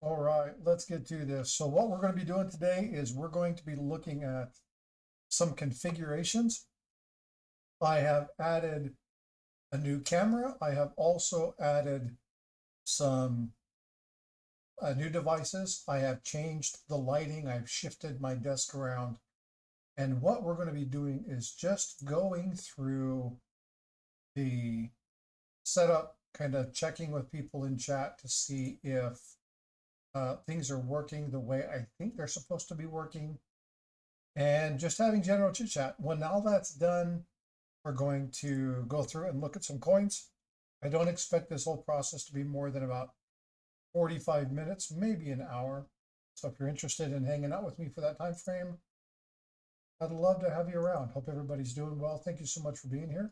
All right, let's get to this. So what we're going to be doing today is we're going to be looking at some configurations. I have added a new camera. I have also added some new devices. I have changed the lighting. I've shifted my desk around. And what we're going to be doing is just going through the setup, kind of checking with people in chat to see if things are working the way I think they're supposed to be working, and just having general chit chat. When all that's done, we're going to go through and look at some coins. I don't expect this whole process to be more than about 45 minutes, maybe an hour. So if you're interested in hanging out with me for that time frame, I'd love to have you around. Hope everybody's doing well. Thank you so much for being here.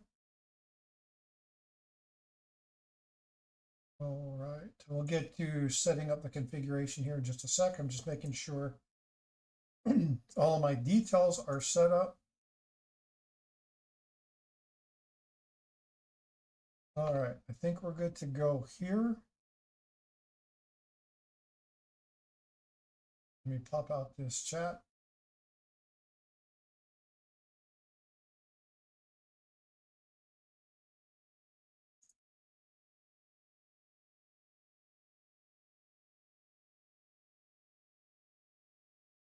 All right, we'll get to setting up the configuration here in just a sec. I'm just making sure all of my details are set up. All right, I think we're good to go here. Let me pop out this chat.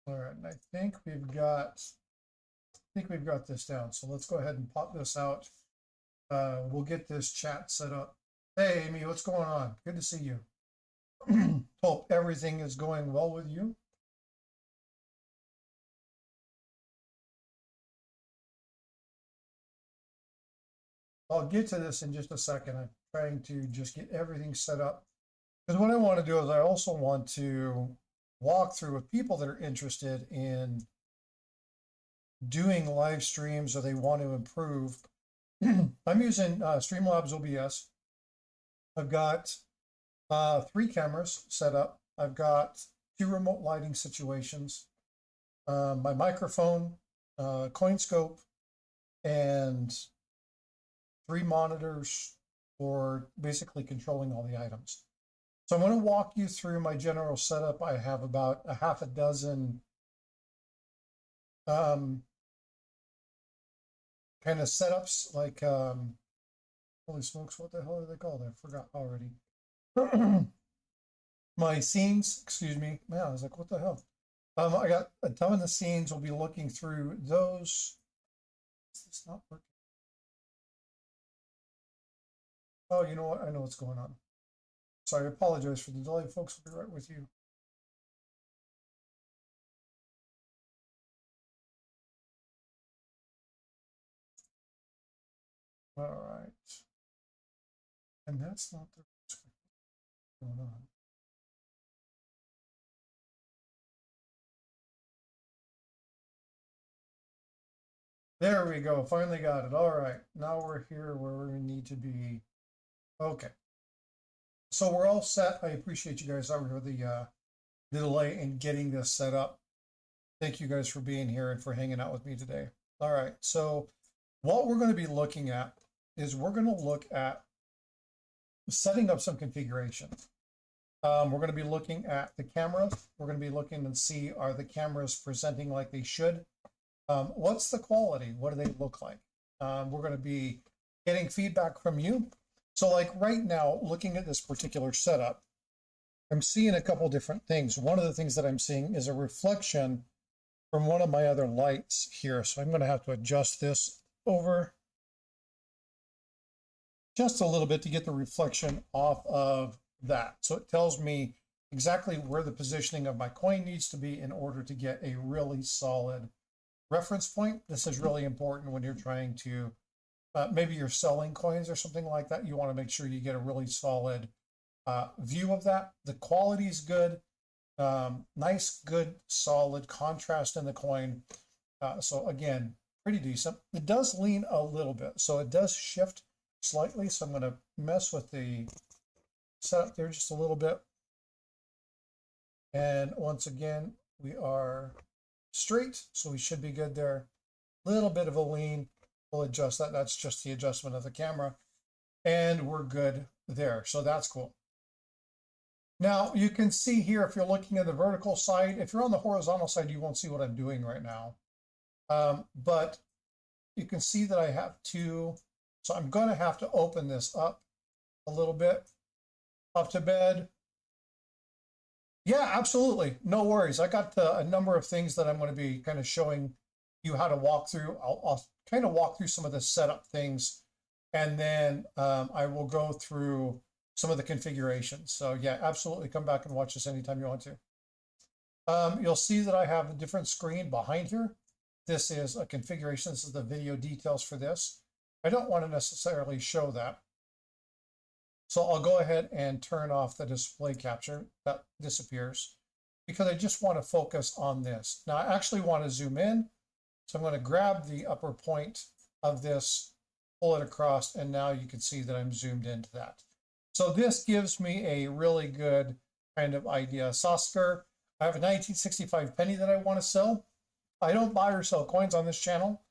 All right, and I think we've got this down. So let's go ahead and pop this out. We'll get this chat set up. Hey, Amy, what's going on? Good to see you. Hope everything is going well with you. I'll get to this in just a second. I'm trying to just get everything set up. Because what I want to do is I also want to walk through with people that are interested in doing live streams or they want to improve. I'm using Streamlabs OBS. I've got 3 cameras set up. I've got 2 remote lighting situations, my microphone, CoinScope, and 3 monitors for basically controlling all the items. So I'm going to walk you through my general setup. I have about a half a dozen kind of setups, like holy smokes, what the hell are they called? I forgot already. My scenes, excuse me. Man, I was like, what the hell? I got a ton of the scenes. We'll be looking through those. It's not working. Oh, you know what? I know what's going on. Sorry, I apologize for the delay, folks. We'll be right with you. All right. And that's not the going on. There we go. Finally got it. All right. Now we're here where we need to be. Okay. So we're all set. I appreciate you guys. Sorry for the delay in getting this set up. Thank you guys for being here and for hanging out with me today. All right. So what we're going to be looking at is we're going to look at setting up some configuration. We're going to be looking at the camera. We're going to be looking and see, are the cameras presenting like they should? What's the quality? What do they look like? We're going to be getting feedback from you. So like right now, looking at this particular setup, I'm seeing a couple different things. One of the things that I'm seeing is a reflection from one of my other lights here. So I'm going to have to adjust this over just a little bit to get the reflection off of that. So it tells me exactly where the positioning of my coin needs to be in order to get a really solid reference point. This is really important when you're trying to, maybe you're selling coins or something like that. You want to make sure you get a really solid view of that. The quality is good. Nice, good, solid contrast in the coin. So again, pretty decent. It does lean a little bit, so it does shift slightly. So I'm going to mess with the setup there just a little bit. And once again, we are straight, so we should be good there. Little bit of a lean. We'll adjust that. That's just the adjustment of the camera. And we're good there. So that's cool. Now you can see here, if you're looking at the vertical side, if you're on the horizontal side, you won't see what I'm doing right now. But you can see that I have two, so I'm going to have to open this up a little bit, up to bed. Yeah, absolutely. No worries. I got a number of things that I'm going to be kind of showing you how to walk through. I'll kind of walk through some of the setup things, and then I will go through some of the configurations. So yeah, absolutely. Come back and watch this anytime you want to. You'll see that I have a different screen behind here. This is a configuration. This is the video details for this. I don't want to necessarily show that. So I'll go ahead and turn off the display capture. That disappears because I just want to focus on this. Now I actually want to zoom in. So I'm going to grab the upper point of this, pull it across, and now you can see that I'm zoomed into that. So this gives me a really good kind of idea. Sosker, I have a 1965 penny that I want to sell. I don't buy or sell coins on this channel.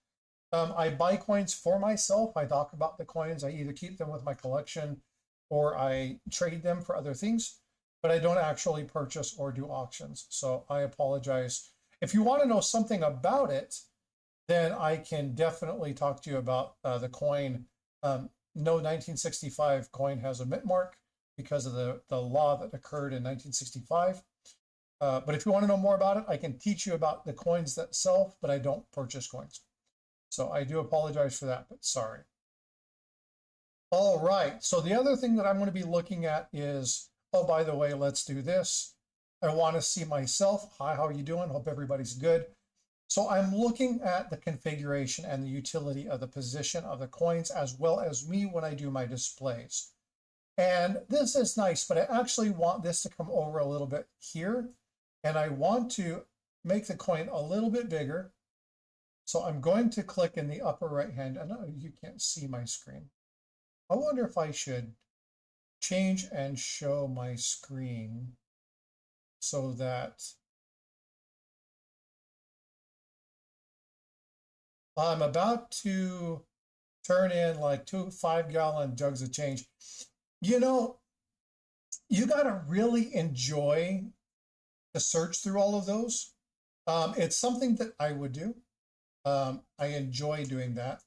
I buy coins for myself. I talk about the coins. I either keep them with my collection or I trade them for other things, but I don't actually purchase or do auctions. So I apologize. If you want to know something about it, then I can definitely talk to you about the coin. No 1965 coin has a mint mark because of the law that occurred in 1965. But if you want to know more about it, I can teach you about the coins themselves, but I don't purchase coins. So I do apologize for that, but sorry. All right, so the other thing that I'm going to be looking at is, oh, by the way, let's do this. I want to see myself. Hi, how are you doing? Hope everybody's good. So I'm looking at the configuration and the utility of the position of the coins, as well as me when I do my displays. And this is nice, but I actually want this to come over a little bit here. And I want to make the coin a little bit bigger. So I'm going to click in the upper right hand. I know you can't see my screen. I wonder if I should change and show my screen so that I'm about to turn in like 2 5-gallon jugs of change. You know, you got to really enjoy the search through all of those. It's something that I would do. I enjoy doing that.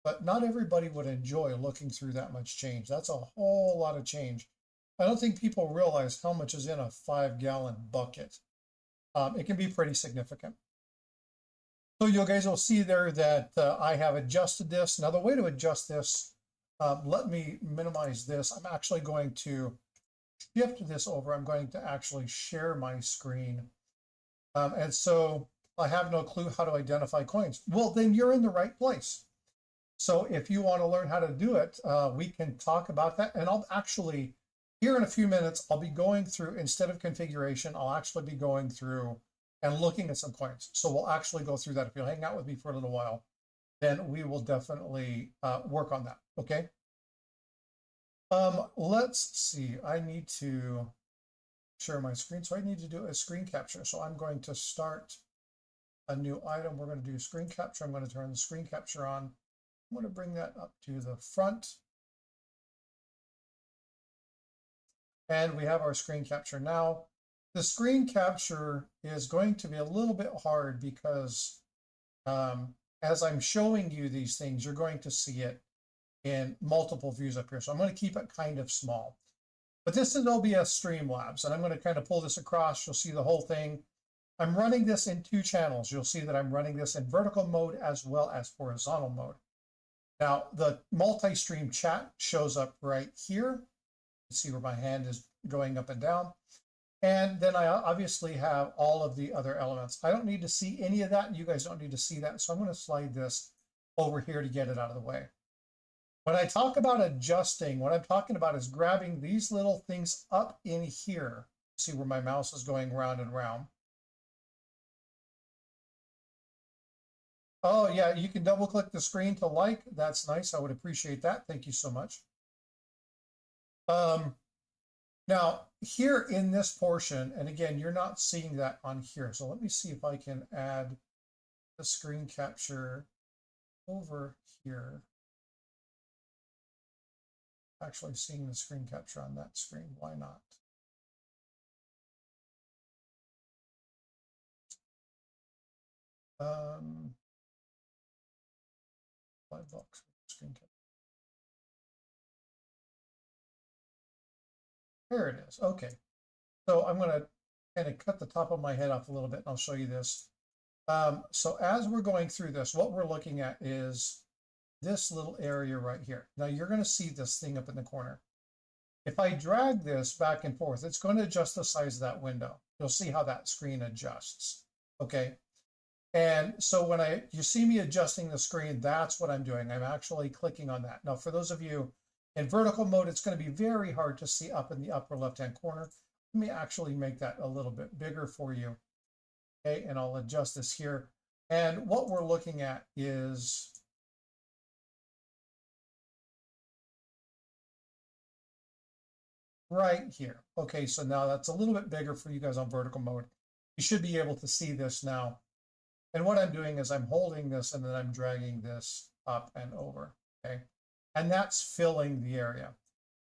But not everybody would enjoy looking through that much change. That's a whole lot of change. I don't think people realize how much is in a 5-gallon bucket. It can be pretty significant. So you guys will see there that I have adjusted this. Now the way to adjust this, let me minimize this. I'm actually going to shift this over. I'm going to actually share my screen. And so I have no clue how to identify coins. Well, then you're in the right place. So if you want to learn how to do it, we can talk about that. And I'll actually, here in a few minutes, I'll be going through, instead of configuration, I'll actually be going through and looking at some coins. So we'll actually go through that. If you'll hang out with me for a little while, then we will definitely work on that, okay? Let's see, I need to share my screen. So I need to do a screen capture. So I'm going to start a new item. We're going to do screen capture. I'm going to turn the screen capture on. I'm going to bring that up to the front. And we have our screen capture now. The screen capture is going to be a little bit hard because as I'm showing you these things, you're going to see it in multiple views up here. So I'm going to keep it kind of small. But this is OBS Streamlabs, and I'm going to kind of pull this across. You'll see the whole thing. I'm running this in 2 channels. You'll see that I'm running this in vertical mode as well as horizontal mode. Now, the multi-stream chat shows up right here. You see where my hand is going up and down. And then I obviously have all of the other elements. I don't need to see any of that. You guys don't need to see that. So I'm going to slide this over here to get it out of the way. When I talk about adjusting, what I'm talking about is grabbing these little things up in here. See where my mouse is going round and round. Oh, yeah, you can double click the screen to like. That's nice. I would appreciate that. Thank you so much. Now, here in this portion, and again, you're not seeing that on here. So let me see if I can add the screen capture over here. actually seeing the screen capture on that screen. Why not? Lightbox screen capture. There it is. Okay. So I'm going to kind of cut the top of my head off a little bit and I'll show you this. So as we're going through this, what we're looking at is this little area right here. Now you're going to see this thing up in the corner. If I drag this back and forth, it's going to adjust the size of that window. You'll see how that screen adjusts. Okay. And so when you see me adjusting the screen, that's what I'm doing. I'm actually clicking on that. Now, for those of you in vertical mode, it's going to be very hard to see up in the upper left-hand corner. Let me actually make that a little bit bigger for you. Okay, and I'll adjust this here. And what we're looking at is right here. Okay, so now that's a little bit bigger for you guys on vertical mode. You should be able to see this now. And what I'm doing is I'm holding this and then I'm dragging this up and over, okay? And that's filling the area.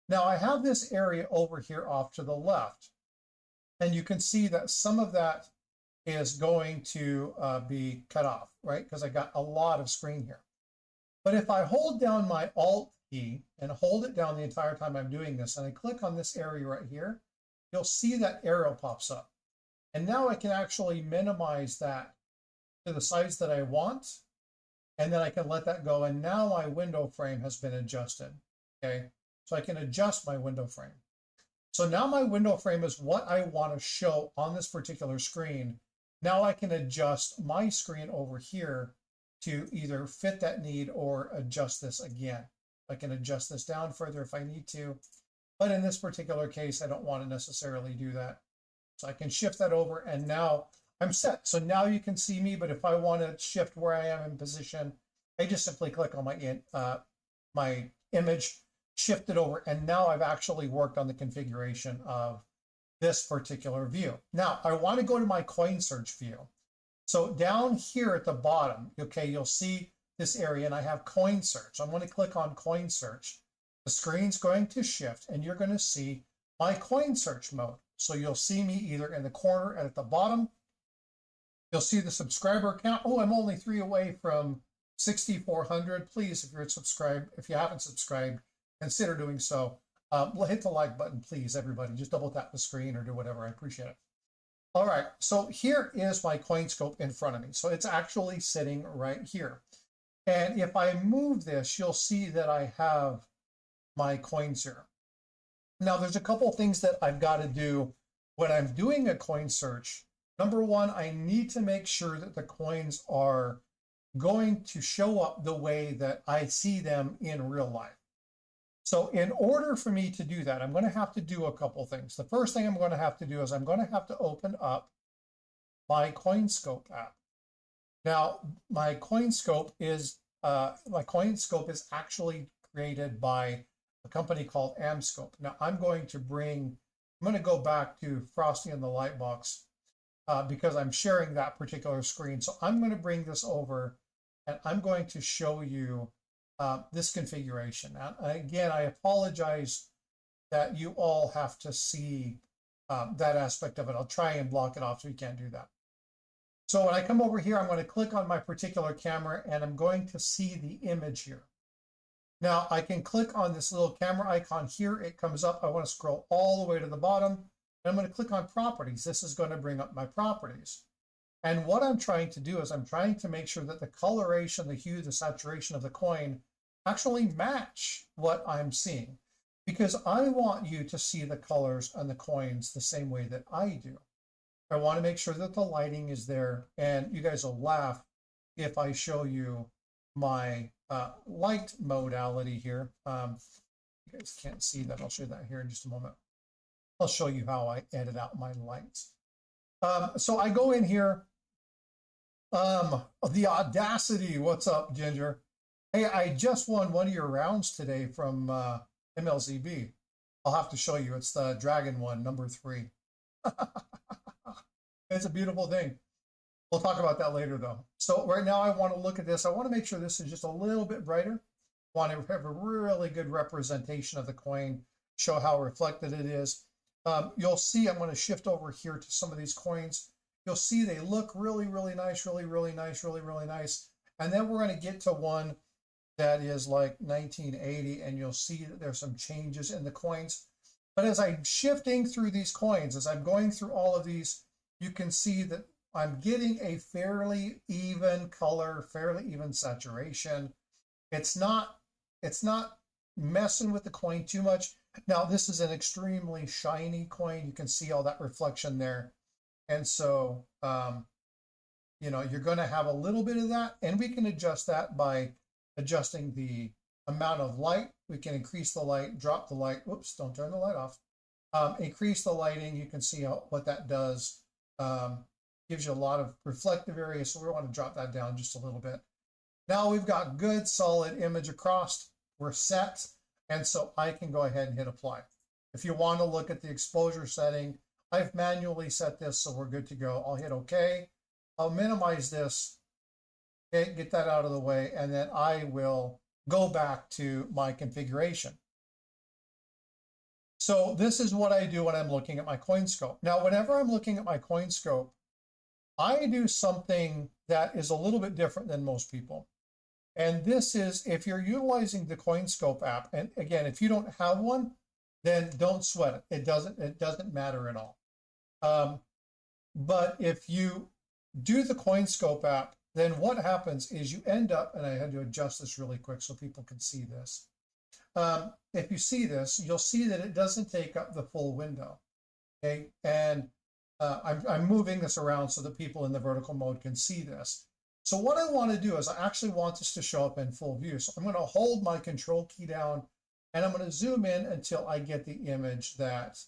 Now I have this area over here off to the left. And you can see that some of that is going to be cut off, right? Because I got a lot of screen here. But if I hold down my Alt key and hold it down the entire time I'm doing this, and I click on this area right here, you'll see that arrow pops up. And now I can actually minimize that to the size that I want, and then I can let that go. And now my window frame has been adjusted, okay? So I can adjust my window frame. So now my window frame is what I want to show on this particular screen. Now I can adjust my screen over here to either fit that need or adjust this again. I can adjust this down further if I need to, but in this particular case, I don't want to necessarily do that. So I can shift that over and now I'm set. So now you can see me, but if I want to shift where I am in position, I just simply click on my image, shift it over, and now I've actually worked on the configuration of this particular view. Now I want to go to my coin search view. So down here at the bottom, okay, you'll see this area and I have coin search. I'm going to click on coin search. The screen's going to shift and you're going to see my coin search mode. So you'll see me either in the corner and at the bottom. You'll see the subscriber count. Oh, I'm only 3 away from 6,400. Please, if you're subscribed, if you haven't subscribed, consider doing so. Hit the like button, please, everybody. Just double tap the screen or do whatever. I appreciate it. All right, so here is my CoinScope in front of me. So it's actually sitting right here. And if I move this, you'll see that I have my coins here. Now, there's a couple things that I've got to do when I'm doing a coin search. Number one, I need to make sure that the coins are going to show up the way that I see them in real life. So in order for me to do that, I'm going to have to do a couple things. The first thing I'm going to have to do is I'm going to have to open up my CoinScope app. Now, my CoinScope is actually created by a company called Amscope. Now, I'm going to go back to Frosty and the Lightbox because I'm sharing that particular screen. So I'm going to bring this over and I'm going to show you this configuration. Again, I apologize that you all have to see that aspect of it. I'll try and block it off so you can't do that. So when I come over here, I'm going to click on my particular camera and I'm going to see the image here. Now I can click on this little camera icon here. It comes up. I want to scroll all the way to the bottom. And I'm going to click on properties. This is going to bring up my properties. And what I'm trying to do is I'm trying to make sure that the coloration, the hue, the saturation of the coin actually match what I'm seeing. Because I want you to see the colors on the coins the same way that I do. I want to make sure that the lighting is there, and you guys will laugh if I show you my light modality here. You guys can't see that. I'll show you that here in just a moment. I'll show you how I edit out my lights. So I go in here. The audacity. What's up, Ginger? Hey, I just won one of your rounds today from MLZB. I'll have to show you. It's the Dragon one, number 3. It's a beautiful thing. We'll talk about that later, though. So right now I want to look at this. I want to make sure this is just a little bit brighter. Want to have a really good representation of the coin, show how reflected it is. You'll see, I'm going to shift over here to some of these coins. You'll see they look really, really nice, really, really nice, really, really nice. And then we're going to get to one that is like 1980, and you'll see that there's some changes in the coins. But as I'm shifting through these coins, as I'm going through all of these, you can see that I'm getting a fairly even color, fairly even saturation. It's not messing with the coin too much. Now, this is an extremely shiny coin. You can see all that reflection there. And so, you know, you're going to have a little bit of that, and we can adjust that by adjusting the amount of light. We can increase the light, drop the light. Whoops, don't turn the light off. Increase the lighting. You can see what that does. Gives you a lot of reflective area, so we want to drop that down just a little bit. Now we've got good solid image across. We're set, and so I can go ahead and hit apply. If you want to look at the exposure setting, I've manually set this, so we're good to go. I'll hit OK. I'll minimize this, okay, get that out of the way, and then I will go back to my configuration. So this is what I do when I'm looking at my CoinScope. Now, whenever I'm looking at my CoinScope, I do something that is a little bit different than most people. And this is if you're utilizing the CoinScope app, and again, if you don't have one, then don't sweat it. It doesn't matter at all. But if you do the CoinScope app, then what happens is you end up, and I had to adjust this really quick so people can see this. If you see this, you'll see that it doesn't take up the full window. Okay, and I'm moving this around so that people in the vertical mode can see this. So what I want to do is I actually want this to show up in full view. So I'm going to hold my control key down, and I'm going to zoom in until I get the image that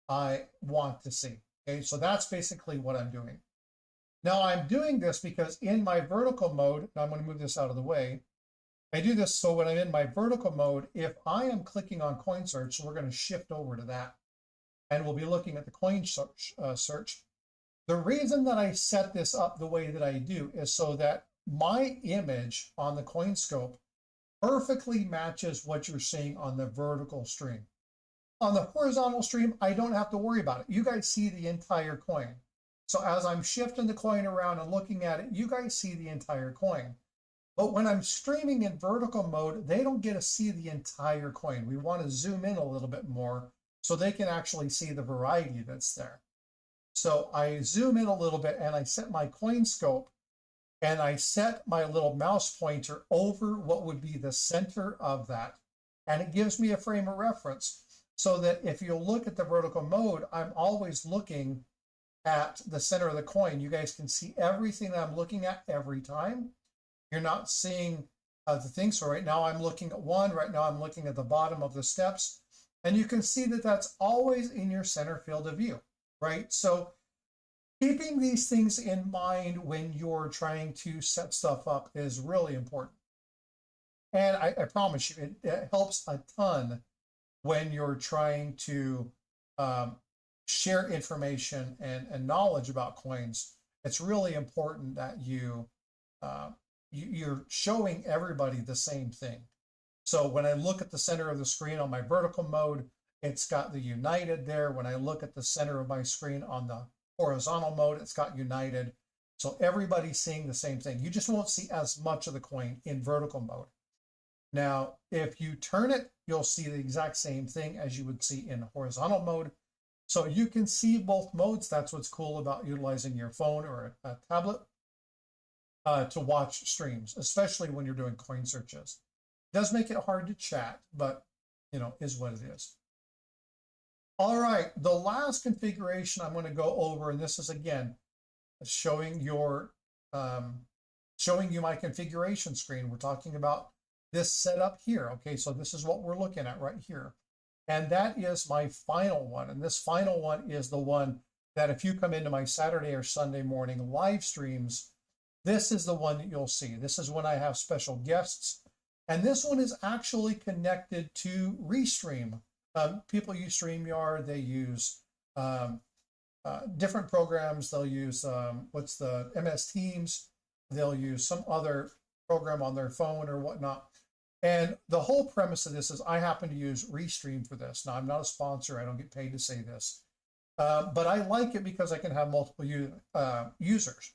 I want to see. Okay, so that's basically what I'm doing. Now I'm doing this because in my vertical mode, and I'm going to move this out of the way, I do this so when I'm in my vertical mode, if I am clicking on coin search, so we're going to shift over to that, and we'll be looking at the coin search. The reason that I set this up the way that I do is so that my image on the CoinScope perfectly matches what you're seeing on the vertical stream. On the horizontal stream, I don't have to worry about it. You guys see the entire coin. So as I'm shifting the coin around and looking at it, you guys see the entire coin. But when I'm streaming in vertical mode, they don't get to see the entire coin. We want to zoom in a little bit more so they can actually see the variety that's there. So I zoom in a little bit and I set my CoinScope and I set my little mouse pointer over what would be the center of that. And it gives me a frame of reference so that if you look at the vertical mode, I'm always looking at the center of the coin. You guys can see everything that I'm looking at every time. You're not seeing the thing. So right now I'm looking at one. Right now I'm looking at the bottom of the steps. And you can see that that's always in your center field of view, right? So keeping these things in mind when you're trying to set stuff up is really important. And I promise you, it helps a ton when you're trying to share information and knowledge about coins. It's really important that you're showing everybody the same thing. So when I look at the center of the screen on my vertical mode, it's got the United there. When I look at the center of my screen on the horizontal mode, it's got United. So everybody's seeing the same thing. You just won't see as much of the coin in vertical mode. Now, if you turn it, you'll see the exact same thing as you would see in horizontal mode. So you can see both modes. That's what's cool about utilizing your phone or a tablet to watch streams, especially when you're doing coin searches. It does make it hard to chat, but you know, is what it is. All right, the last configuration I'm going to go over, and this is again showing you my configuration screen. We're talking about this setup here. Okay, so this is what we're looking at right here. And that is my final one. And this final one is the one that if you come into my Saturday or Sunday morning live streams, this is the one that you'll see. This is when I have special guests. And this one is actually connected to Restream. People use StreamYard. They use different programs. They'll use what's the MS Teams. They'll use some other program on their phone or whatnot. And the whole premise of this is I happen to use Restream for this. Now, I'm not a sponsor. I don't get paid to say this. But I like it because I can have multiple users.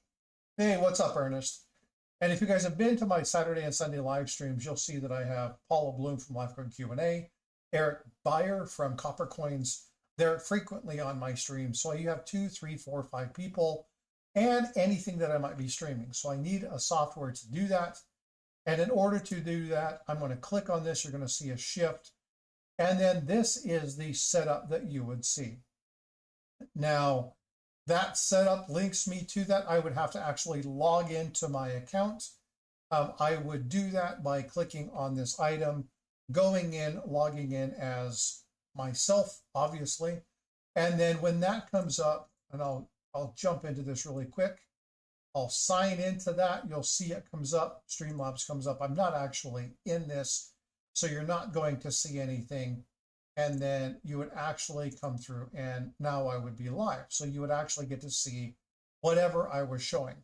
Hey, what's up, Ernest? And if you guys have been to my Saturday and Sunday live streams, you'll see that I have Paula Bloom from LifeCoin Q&A, Eric Beyer from Copper Coins. They're frequently on my stream. So you have 2, 3, 4, 5 people and anything that I might be streaming. So I need a software to do that. And in order to do that, I'm going to click on this. You're going to see a shift. And then this is the setup that you would see. Now, that setup links me to that. I would have to actually log into my account. I would do that by clicking on this item, going in, logging in as myself, obviously. And then when that comes up, and I'll jump into this really quick. I'll sign into that. You'll see it comes up. Streamlabs comes up. I'm not actually in this, so you're not going to see anything. And then you would actually come through, and now I would be live. So you would actually get to see whatever I was showing.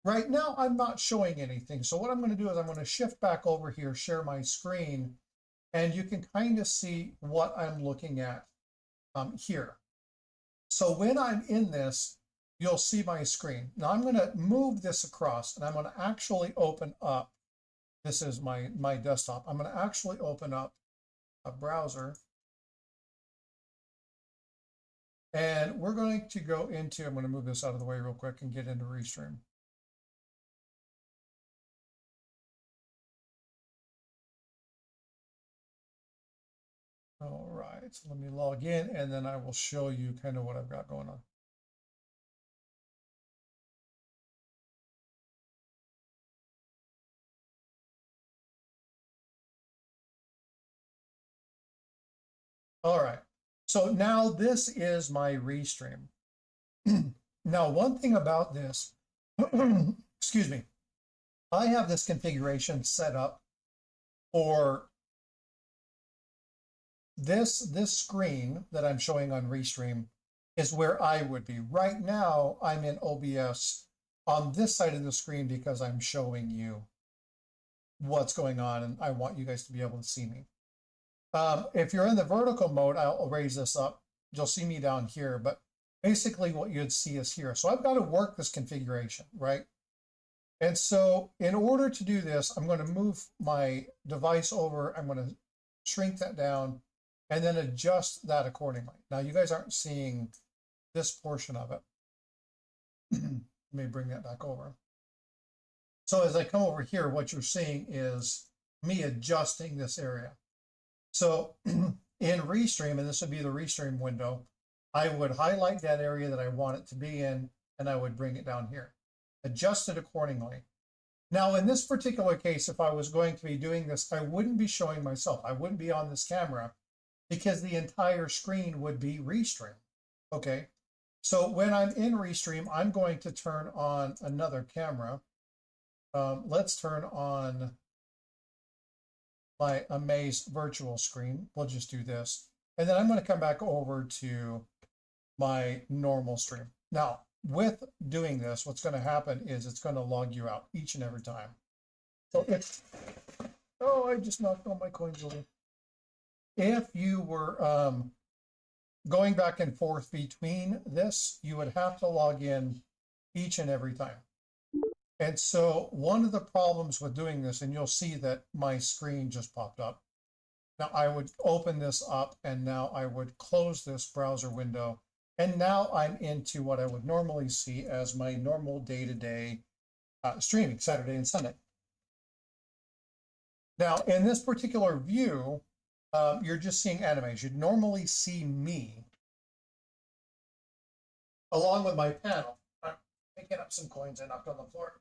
Right now, I'm not showing anything. So what I'm going to do is I'm going to shift back over here, share my screen, and you can kind of see what I'm looking at here. So when I'm in this, you'll see my screen. Now I'm going to move this across, and I'm going to actually open up. This is my desktop. I'm going to actually open up a browser. And we're going to go into, I'm going to move this out of the way real quick and get into Restream. All right, so let me log in, and then I will show you kind of what I've got going on. All right, so now this is my Restream. Now, one thing about this, excuse me, I have this configuration set up for this screen that I'm showing on Restream is where I would be. Right now, I'm in OBS on this side of the screen because I'm showing you what's going on, and I want you guys to be able to see me. If you're in the vertical mode, I'll raise this up. You'll see me down here, but basically what you'd see is here. So I've got to work this configuration, right? And so in order to do this, I'm going to move my device over. I'm going to shrink that down and then adjust that accordingly. Now you guys aren't seeing this portion of it. Let me bring that back over. So as I come over here, what you're seeing is me adjusting this area. So in Restream, and this would be the Restream window, I would highlight that area that I want it to be in, and I would bring it down here. Adjust it accordingly. Now, in this particular case, if I was going to be doing this, I wouldn't be showing myself. I wouldn't be on this camera because the entire screen would be Restream. Okay, so when I'm in Restream, I'm going to turn on another camera. Let's turn on my Amaze virtual screen. We'll just do this. And then I'm going to come back over to my normal stream. Now, with doing this, what's going to happen is it's going to log you out each and every time. So if, oh, I just knocked all my coins over. If you were going back and forth between this, you would have to log in each and every time. And so one of the problems with doing this, and you'll see that my screen just popped up. Now I would open this up, and now I would close this browser window. And now I'm into what I would normally see as my normal day-to-day streaming, Saturday and Sunday. Now, in this particular view, you're just seeing animes. You'd normally see me along with my panel. I'm picking up some coins I knocked on the floor.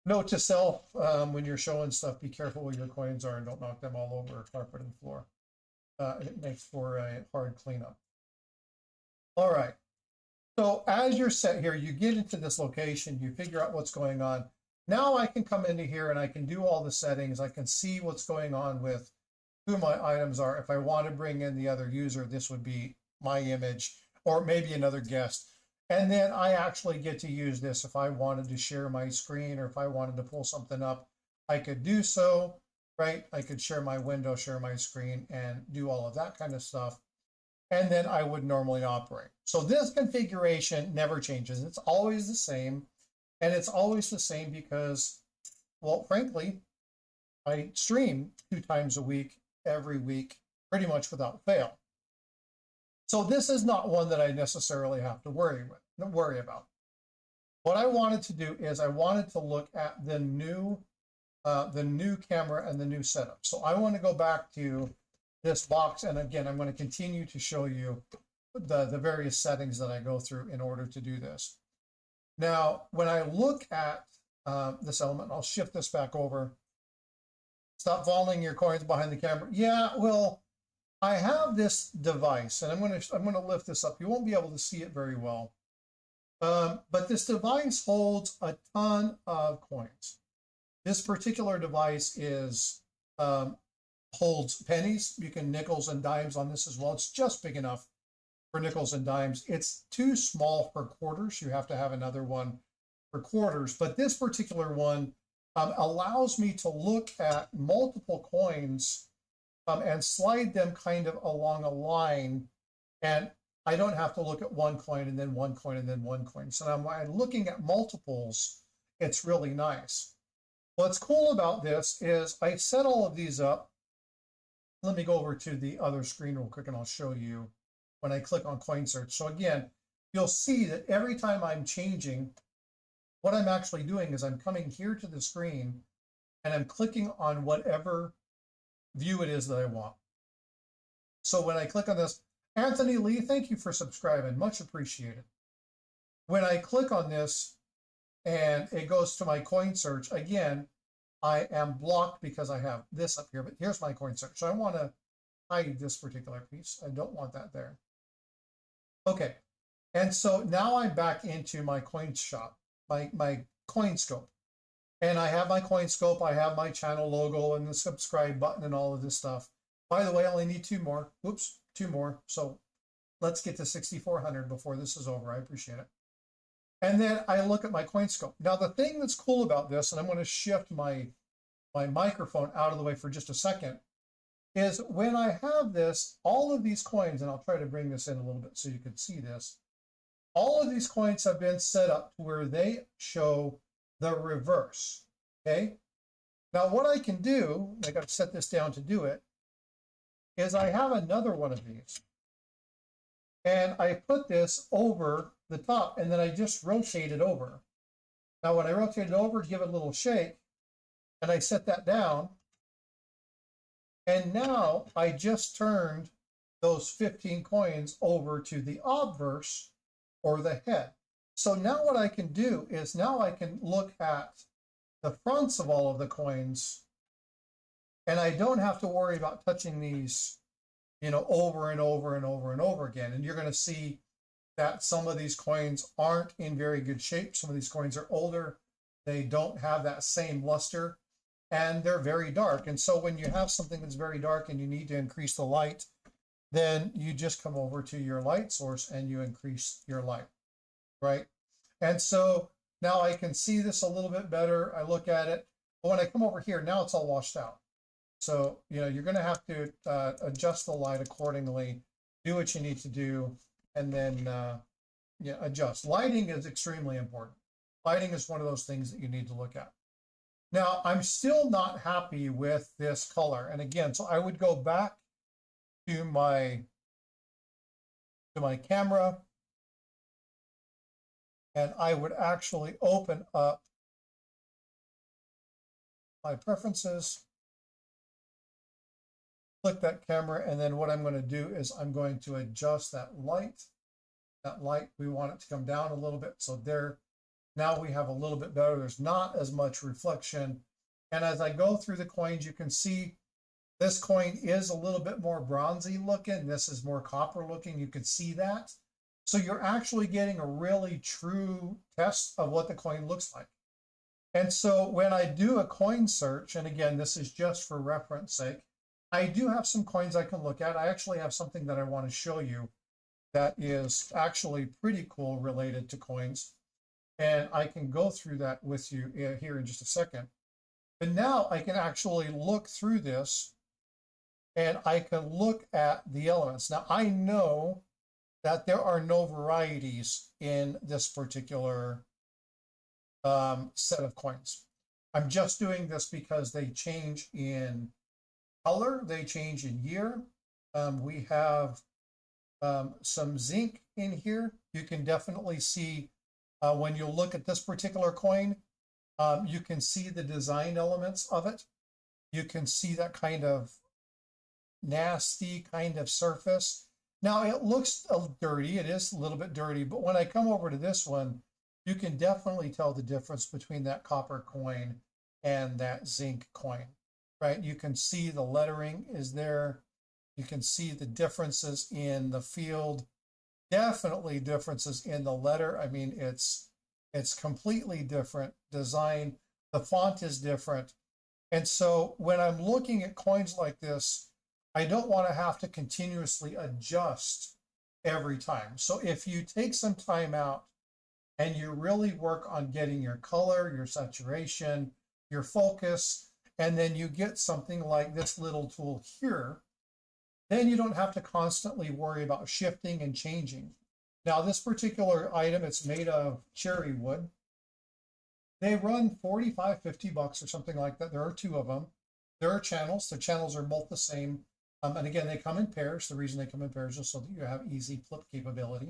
Note to self, when you're showing stuff, be careful where your coins are and don't knock them all over carpet and floor. It makes for a hard cleanup. All right. So as you're set here, you get into this location, you figure out what's going on. Now I can come into here and I can do all the settings. I can see what's going on with who my items are. If I want to bring in the other user, this would be my image or maybe another guest. And then I actually get to use this if I wanted to share my screen or if I wanted to pull something up, I could do so, right? I could share my window, share my screen, and do all of that kind of stuff. And then I would normally operate. So this configuration never changes. It's always the same. And it's always the same because, well, frankly, I stream 2 times a week, every week, pretty much without fail. So this is not one that I necessarily have to worry about. What I wanted to do is I wanted to look at the new camera and the new setup. So I want to go back to this box, and again, I'm going to continue to show you the various settings that I go through in order to do this. Now, when I look at this element, I'll shift this back over. Stop volleying your coins behind the camera. Yeah, well, I have this device, and I'm going to lift this up. You won't be able to see it very well, but this device holds a ton of coins. This particular device holds pennies. You can nickels and dimes on this as well. It's just big enough for nickels and dimes. It's too small for quarters. You have to have another one for quarters. But this particular one allows me to look at multiple coins and slide them kind of along a line. And I don't have to look at one coin and then one coin and then one coin. So now when I'm looking at multiples, it's really nice. What's cool about this is I set all of these up. Let me go over to the other screen real quick and I'll show you when I click on coin search. So again, you'll see that every time I'm changing, what I'm actually doing is I'm coming here to the screen and I'm clicking on whatever view it is that I want. So when I click on this, Anthony Lee, thank you for subscribing, much appreciated. When I click on this and it goes to my coin search, again, I am blocked because I have this up here, but here's my coin search. So I want to hide this particular piece. I don't want that there. Okay, and so now I'm back into my coin shop, my coin scope. And I have my coin scope, I have my channel logo and the subscribe button and all of this stuff. By the way, I only need 2 more. Oops, 2 more. So let's get to 6,400 before this is over. I appreciate it. And then I look at my coin scope. Now the thing that's cool about this, and I'm going to shift my microphone out of the way for just a second, is when I have this, all of these coins, and I'll try to bring this in a little bit so you can see this, all of these coins have been set up to where they show the reverse, okay? Now what I can do, I got to set this down to do it, is I have another one of these. And I put this over the top, and then I just rotate it over. Now when I rotate it over, give it a little shake, and I set that down, and now I just turned those 15 coins over to the obverse, or the head. So now what I can do is now I can look at the fronts of all of the coins, and I don't have to worry about touching these, you know, over and over and over and over again. And you're going to see that some of these coins aren't in very good shape. Some of these coins are older. They don't have that same luster, and they're very dark. And so when you have something that's very dark and you need to increase the light, then you just come over to your light source and you increase your light, right? And so now I can see this a little bit better. I look at it, but when I come over here, now it's all washed out. So, you know, you're going to have to adjust the light accordingly, do what you need to do, and then yeah, adjust. Lighting is extremely important. Lighting is one of those things that you need to look at. Now, I'm still not happy with this color. And again, so I would go back to my camera, and I would actually open up my preferences, click that camera, and then what I'm going to do is I'm going to adjust that light. That light, we want it to come down a little bit. So there, now we have a little bit better. There's not as much reflection. And as I go through the coins, you can see this coin is a little bit more bronzy looking. This is more copper looking. You can see that. So you're actually getting a really true test of what the coin looks like. And so when I do a coin search, and again, this is just for reference sake, I do have some coins I can look at. I actually have something that I want to show you that is actually pretty cool related to coins. And I can go through that with you here in just a second. But now I can actually look through this and I can look at the elements. Now I know that there are no varieties in this particular set of coins. I'm just doing this because they change in color, they change in year. We have some zinc in here. You can definitely see when you look at this particular coin, you can see the design elements of it. You can see that kind of nasty kind of surface. Now it looks dirty, it is a little bit dirty, but when I come over to this one, you can definitely tell the difference between that copper coin and that zinc coin, right? You can see the lettering is there. You can see the differences in the field, definitely differences in the letter. I mean, it's completely different design. The font is different. And so when I'm looking at coins like this, I don't want to have to continuously adjust every time. So if you take some time out and you really work on getting your color, your saturation, your focus, and then you get something like this little tool here, then you don't have to constantly worry about shifting and changing. Now, this particular item, it's made of cherry wood. They run 45, 50 bucks or something like that. There are two of them. There are channels. The channels are both the same. And again, they come in pairs. The reason they come in pairs is so that you have easy flip capability.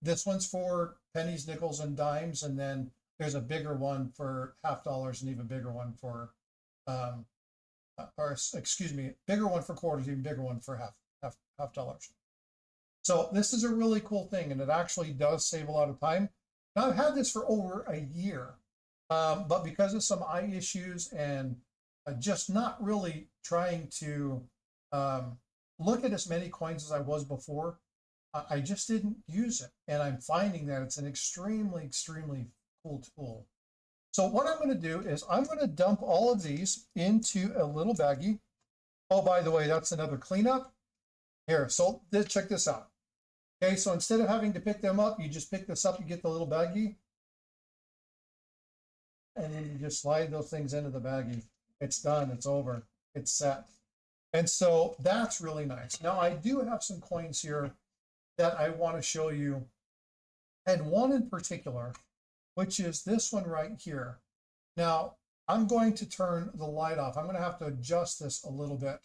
This one's for pennies, nickels, and dimes. And then there's a bigger one for $50 and even bigger one for, bigger one for quarters, even bigger one for half dollars. So this is a really cool thing, and it actually does save a lot of time. Now, I've had this for over a year, but because of some eye issues and just not really trying to look at as many coins as I was before, I just didn't use it. And I'm finding that it's an extremely, extremely cool tool. So what I'm going to do is I'm going to dump all of these into a little baggie. Oh, by the way, that's another cleanup. Here, so check this out. Okay, so instead of having to pick them up, you just pick this up, you get the little baggie, and then you just slide those things into the baggie. It's done, it's over, it's set. And so that's really nice. Now I do have some coins here that I want to show you, and one in particular, which is this one right here. Now I'm going to turn the light off. I'm going to have to adjust this a little bit.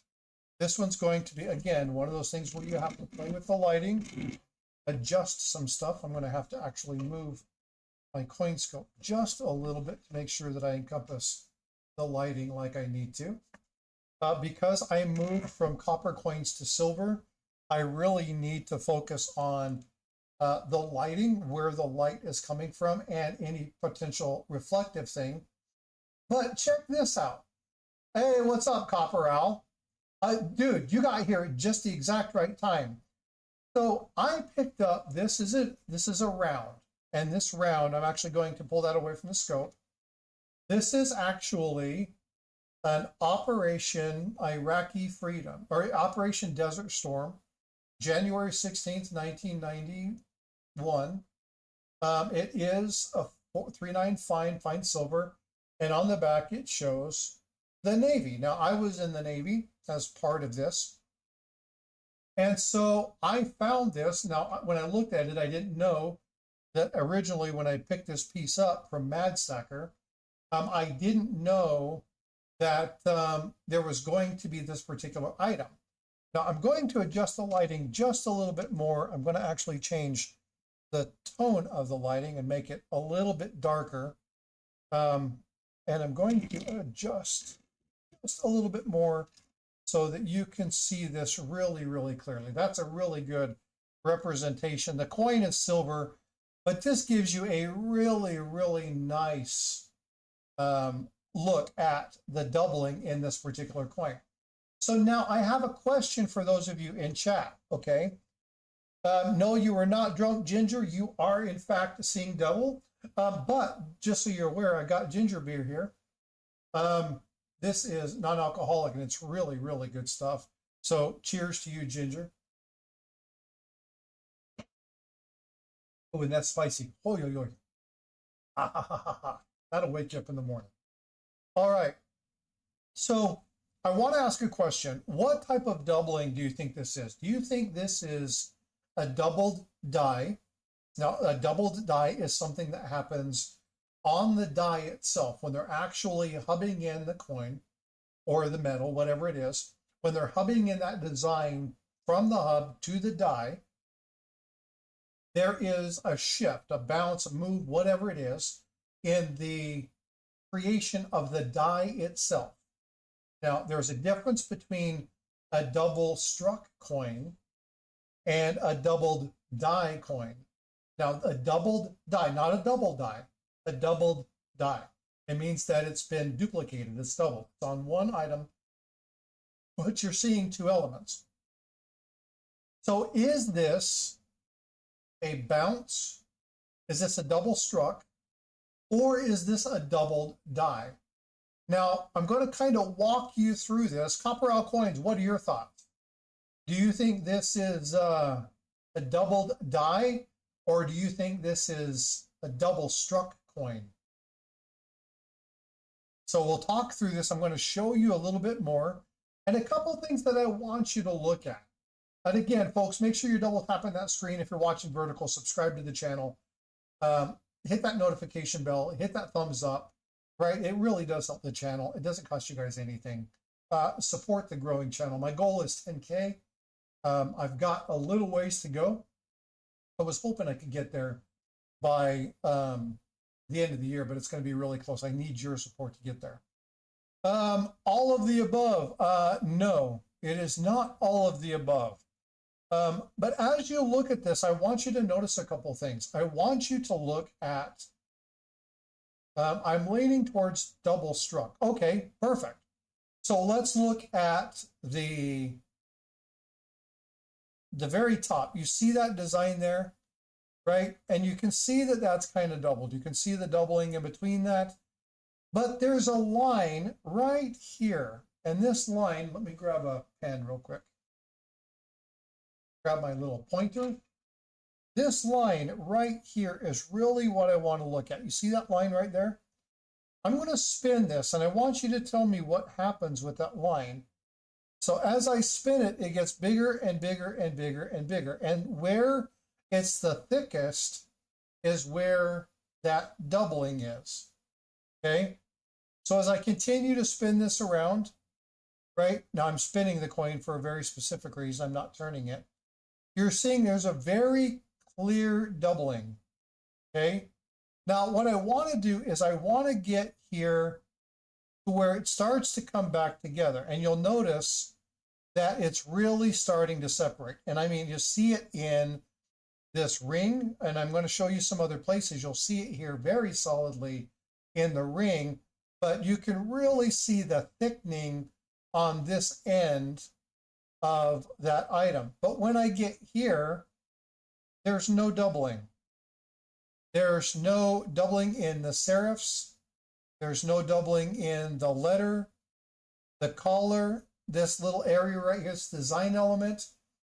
This one's going to be, again, one of those things where you have to play with the lighting, adjust some stuff. I'm going to have to actually move my coin scope just a little bit to make sure that I encompass the lighting like I need to. Because I moved from copper coins to silver, I really need to focus on the lighting, where the light is coming from, and any potential reflective thing. But check this out. Hey, what's up, Copper Owl? Dude, you got here at just the exact right time. So I picked up, this is a round. And this round, I'm actually going to pull that away from the scope. This is actually an Operation Iraqi Freedom, or Operation Desert Storm, January 16th, 1991. It is a 39 fine silver, and on the back it shows the Navy. Now, I was in the Navy as part of this. And so I found this. Now, when I looked at it, I didn't know that originally when I picked this piece up from Madstacker, I didn't know that there was going to be this particular item. Now, I'm going to adjust the lighting just a little bit more. I'm going to actually change the tone of the lighting and make it a little bit darker. And I'm going to adjust just a little bit more so that you can see this really, really clearly. That's a really good representation. The coin is silver, but this gives you a really, really nice look at the doubling in this particular coin. So now I have a question for those of you in chat, okay? No, you are not drunk, Ginger. You are, in fact, seeing double. But just so you're aware, I got ginger beer here. This is non-alcoholic, and it's really, really good stuff. So cheers to you, Ginger. Oh, and that's spicy. Oh, yo, yo. Ha, ha, ha, ha, ha. That'll wake you up in the morning. All right. So I want to ask a question. What type of doubling do you think this is? Do you think this is a doubled die? Now, a doubled die is something that happens on the die itself when they're actually hubbing in the coin or the metal, whatever it is. When they're hubbing in that design from the hub to the die, there is a shift, a bounce, a move, whatever it is, in the creation of the die itself. Now, there's a difference between a double struck coin and a doubled die coin. Now, a doubled die, not a double die, a doubled die. It means that it's been duplicated, it's doubled. It's on one item, but you're seeing two elements. So is this a bounce? Is this a double struck? Or is this a doubled die? Now, I'm going to kind of walk you through this. Copper coins, what are your thoughts? Do you think this is a doubled die? Or do you think this is a double struck coin? So we'll talk through this. I'm going to show you a little bit more and a couple of things that I want you to look at. And again, folks, make sure you're double tapping that screen. If you're watching vertical, subscribe to the channel. Hit that notification bell, hit that thumbs up, right? It really does help the channel. It doesn't cost you guys anything. Support the growing channel. My goal is 10K. I've got a little ways to go. I was hoping I could get there by the end of the year, but it's going to be really close. I need your support to get there. All of the above. No, it is not all of the above. But as you look at this, I want you to notice a couple things. I want you to look at, I'm leaning towards double struck. Okay, perfect. So let's look at the very top. You see that design there, right? And you can see that that's kind of doubled. You can see the doubling in between that. But there's a line right here. And this line, let me grab a pen real quick. Grab my little pointer. This line right here is really what I want to look at. You see that line right there? I'm going to spin this, and I want you to tell me what happens with that line. So as I spin it, it gets bigger and bigger and bigger and bigger. And where it's the thickest is where that doubling is. Okay? So as I continue to spin this around, right? Now I'm spinning the coin for a very specific reason. I'm not turning it. You're seeing there's a very clear doubling, okay? Now, what I want to do is I want to get here to where it starts to come back together. And you'll notice that it's really starting to separate. And I mean, you see it in this ring, and I'm going to show you some other places. You'll see it here very solidly in the ring, but you can really see the thickening on this end of that item. But when I get here, there's no doubling. There's no doubling in the serifs. There's no doubling in the letter, the collar. This little area right here, this design element,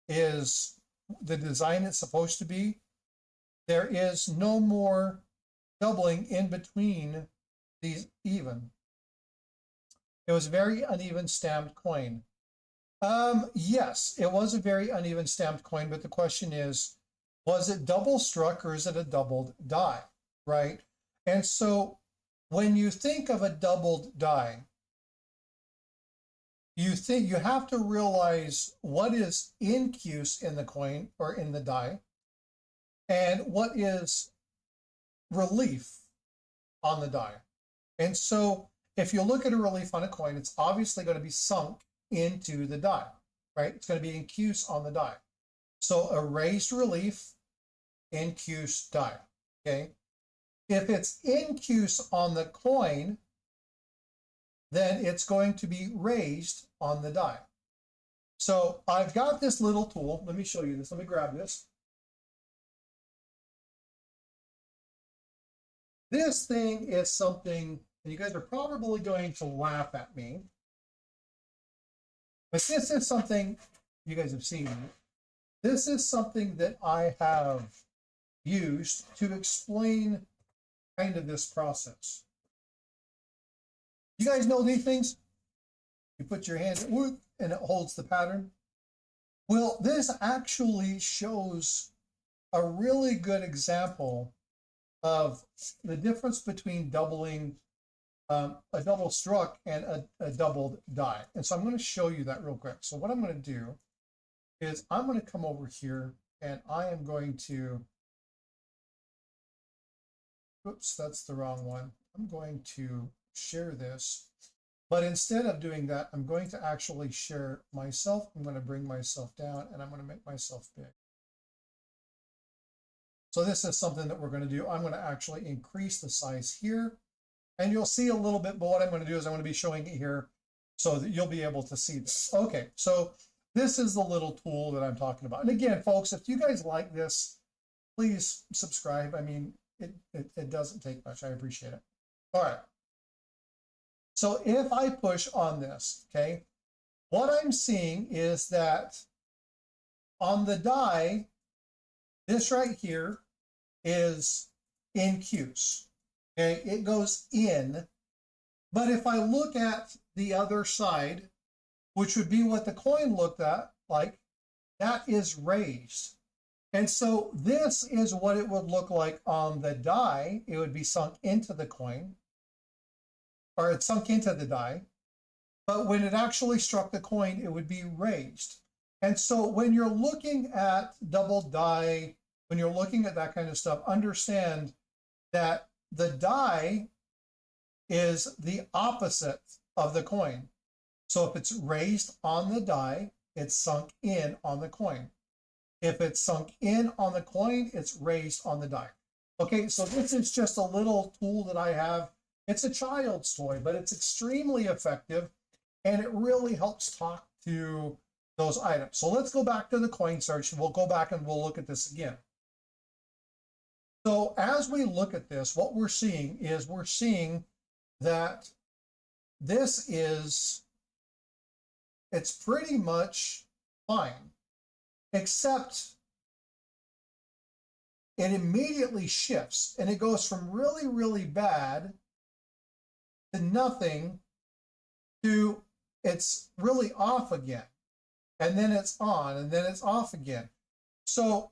is the design it's supposed to be. There is no more doubling in between these even. It was a very uneven stamped coin. Yes, it was a very uneven stamped coin, but the question is, was it double struck or is it a doubled die, right? And so when you think of a doubled die, you have to realize what is incuse in the coin or in the die and what is relief on the die. And so if you look at a relief on a coin, it's obviously going to be sunk into the die, right? It's going to be incuse on the die. So a raised relief, incuse die, okay? If it's incuse on the coin, then it's going to be raised on the die. So I've got this little tool. Let me show you this. Let me grab this. This thing is something, and you guys are probably going to laugh at me, but this is something you guys have seen. This is something that I have used to explain kind of this process. You guys know these things? You put your hand and it holds the pattern. Well, this actually shows a really good example of the difference between doubling a double struck and a doubled die. And so I'm going to show you that real quick. So what I'm going to do is I'm going to come over here and I am going to, oops, that's the wrong one. I'm going to share this, but instead of doing that, I'm going to actually share myself. I'm going to bring myself down and I'm going to make myself big. So this is something that we're going to do. I'm going to actually increase the size here. And you'll see a little bit, but what I'm going to do is I'm going to be showing it here so that you'll be able to see this. Okay, so this is the little tool that I'm talking about. And again, folks, if you guys like this, please subscribe. I mean, it doesn't take much. I appreciate it. All right. So if I push on this, okay, what I'm seeing is that on the die, this right here is incuse. Okay, it goes in, but if I look at the other side, which would be what the coin looked at like, that is raised. And so this is what it would look like on the die. It would be sunk into the coin, or it's sunk into the die. But when it actually struck the coin, it would be raised. And so when you're looking at double die, when you're looking at that kind of stuff, understand that the die is the opposite of the coin. So if it's raised on the die, it's sunk in on the coin. If it's sunk in on the coin, it's raised on the die. Okay, so this is just a little tool that I have. It's a child's toy, but it's extremely effective, and it really helps talk to those items. So let's go back to the coin search, and we'll go back and we'll look at this again. So as we look at this, what we're seeing is we're seeing that this is, it's pretty much fine, except it immediately shifts and it goes from really, really bad to nothing to it's really off again. And then it's on and then it's off again. So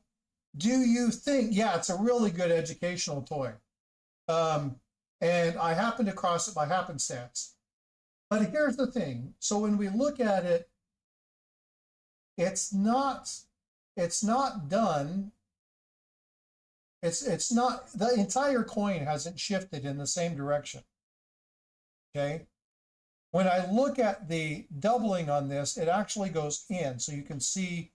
do you think, yeah, it's a really good educational toy. And I happened to cross it by happenstance. But here's the thing. So when we look at it, it's not done. It's not, the entire coin hasn't shifted in the same direction. Okay. When I look at the doubling on this, it actually goes in. So you can see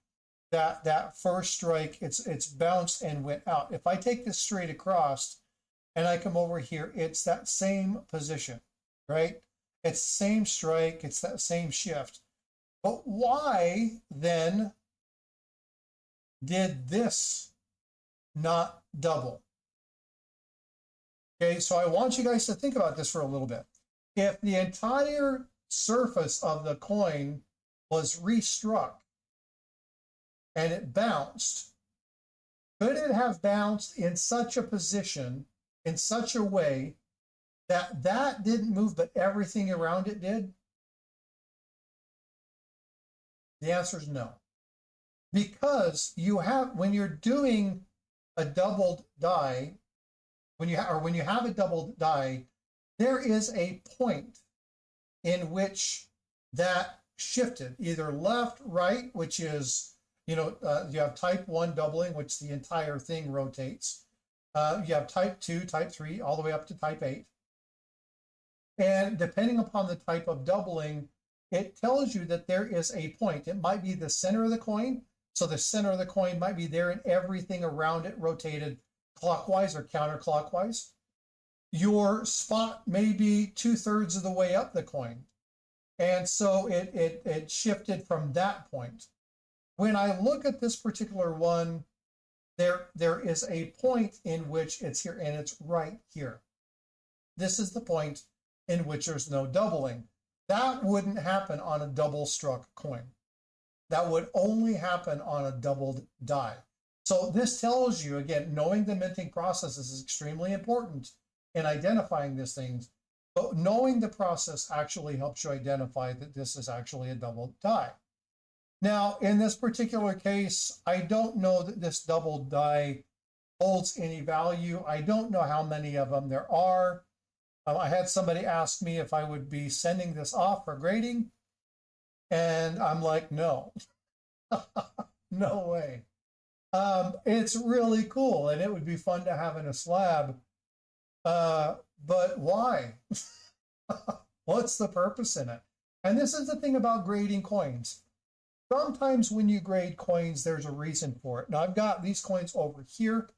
that first strike, it's bounced and went out. If I take this straight across and I come over here, it's that same position, right? It's the same strike, it's that same shift. But why then did this not double? Okay, so I want you guys to think about this for a little bit. If the entire surface of the coin was restruck and it bounced, could it have bounced in such a position, in such a way that that didn't move, but everything around it did? The answer is no. Because you have, when you're doing a doubled die, when you have a doubled die, there is a point in which that shifted, either left, right, which is, you have type 1 doubling, which the entire thing rotates. You have type 2, type 3, all the way up to type 8. And depending upon the type of doubling, it tells you that there is a point. It might be the center of the coin. So the center of the coin might be there and everything around it rotated clockwise or counterclockwise. Your spot may be 2/3 of the way up the coin. And so it shifted from that point. When I look at this particular one, there is a point in which it's here, and it's right here. This is the point in which there's no doubling. That wouldn't happen on a double struck coin. That would only happen on a doubled die. So this tells you, again, knowing the minting process is extremely important in identifying these things. But knowing the process actually helps you identify that this is actually a double die. Now, in this particular case, I don't know that this double die holds any value. I don't know how many of them there are. I had somebody ask me if I would be sending this off for grading, and I'm like, no, no way. It's really cool, and it would be fun to have in a slab. But why? What's the purpose in it? And this is the thing about grading coins. Sometimes when you grade coins, there's a reason for it. Now I've got these coins over here.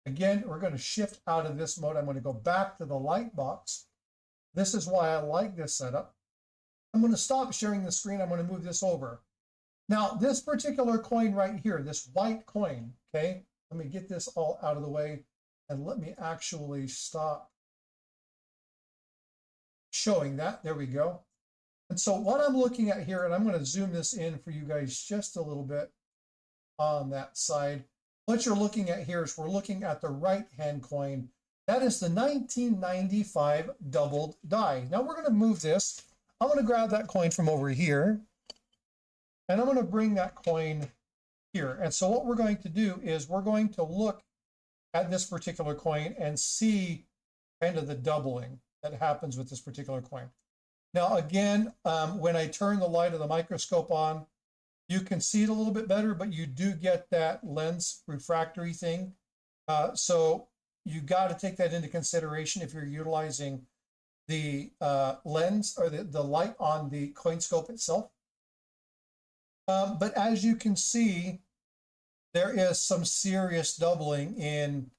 Again, we're going to shift out of this mode. I'm going to go back to the light box. This is why I like this setup. I'm going to stop sharing the screen. I'm going to move this over. Now, this particular coin right here, this white coin, okay, let me get this all out of the way and let me actually stop showing that. There we go. And so what I'm looking at here, and I'm going to zoom this in for you guys just a little bit on that side. What you're looking at here is we're looking at the right-hand coin. That is the 1995 doubled die. Now we're going to move this. I'm going to grab that coin from over here, and I'm going to bring that coin here. And so what we're going to do is we're going to look at this particular coin and see kind of the doubling that happens with this particular coin. Now, again, when I turn the light of the microscope on, you can see it a little bit better, but you do get that lens refractory thing. So you got to take that into consideration if you're utilizing the lens or the light on the coin scope itself. But as you can see, there is some serious doubling in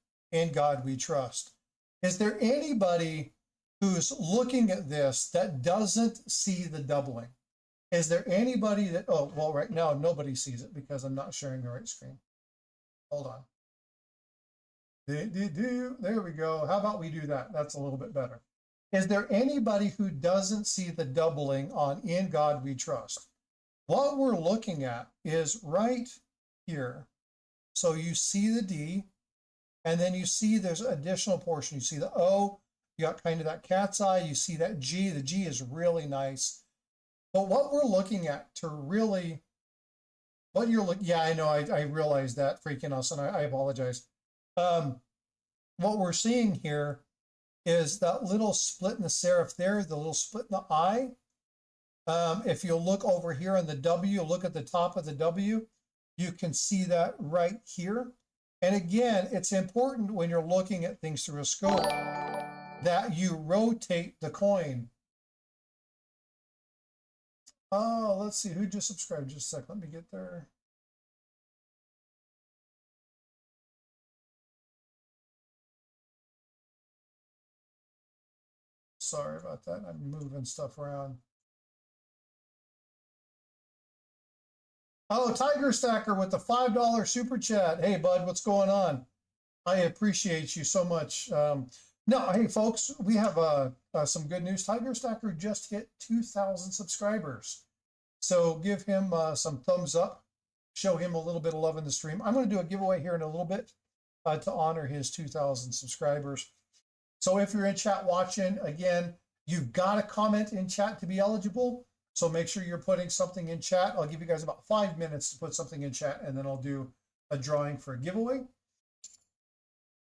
God We Trust. Is there anybody who's looking at this that doesn't see the doubling? Is there anybody that, oh, well, right now nobody sees it because I'm not sharing the right screen. Hold on. There we go. How about we do that? That's a little bit better. Is there anybody who doesn't see the doubling on In God We Trust? What we're looking at is right here. So you see the D, and then you see there's an additional portion. You see the O, you got kind of that cat's eye. You see that G. The G is really nice. But what we're looking at to really, what you're looking, yeah, I know, I realize that, freaking us, and I apologize. What we're seeing here is that little split in the serif there, the little split in the I. If you look over here on the W, look at the top of the W, you can see that right here. And again, it's important when you're looking at things through a scope that you rotate the coin. Oh, let's see, who just subscribed? Just a sec, let me get there. Sorry about that, I'm moving stuff around. Oh, Tiger Stacker with the $5 super chat. Hey, bud, what's going on? I appreciate you so much. No, hey, folks, we have some good news. Tiger Stacker just hit 2,000 subscribers. So give him some thumbs up. Show him a little bit of love in the stream. I'm going to do a giveaway here in a little bit to honor his 2,000 subscribers. So if you're in chat watching, again, you've got to comment in chat to be eligible. So make sure you're putting something in chat. I'll give you guys about 5 minutes to put something in chat, and then I'll do a drawing for a giveaway.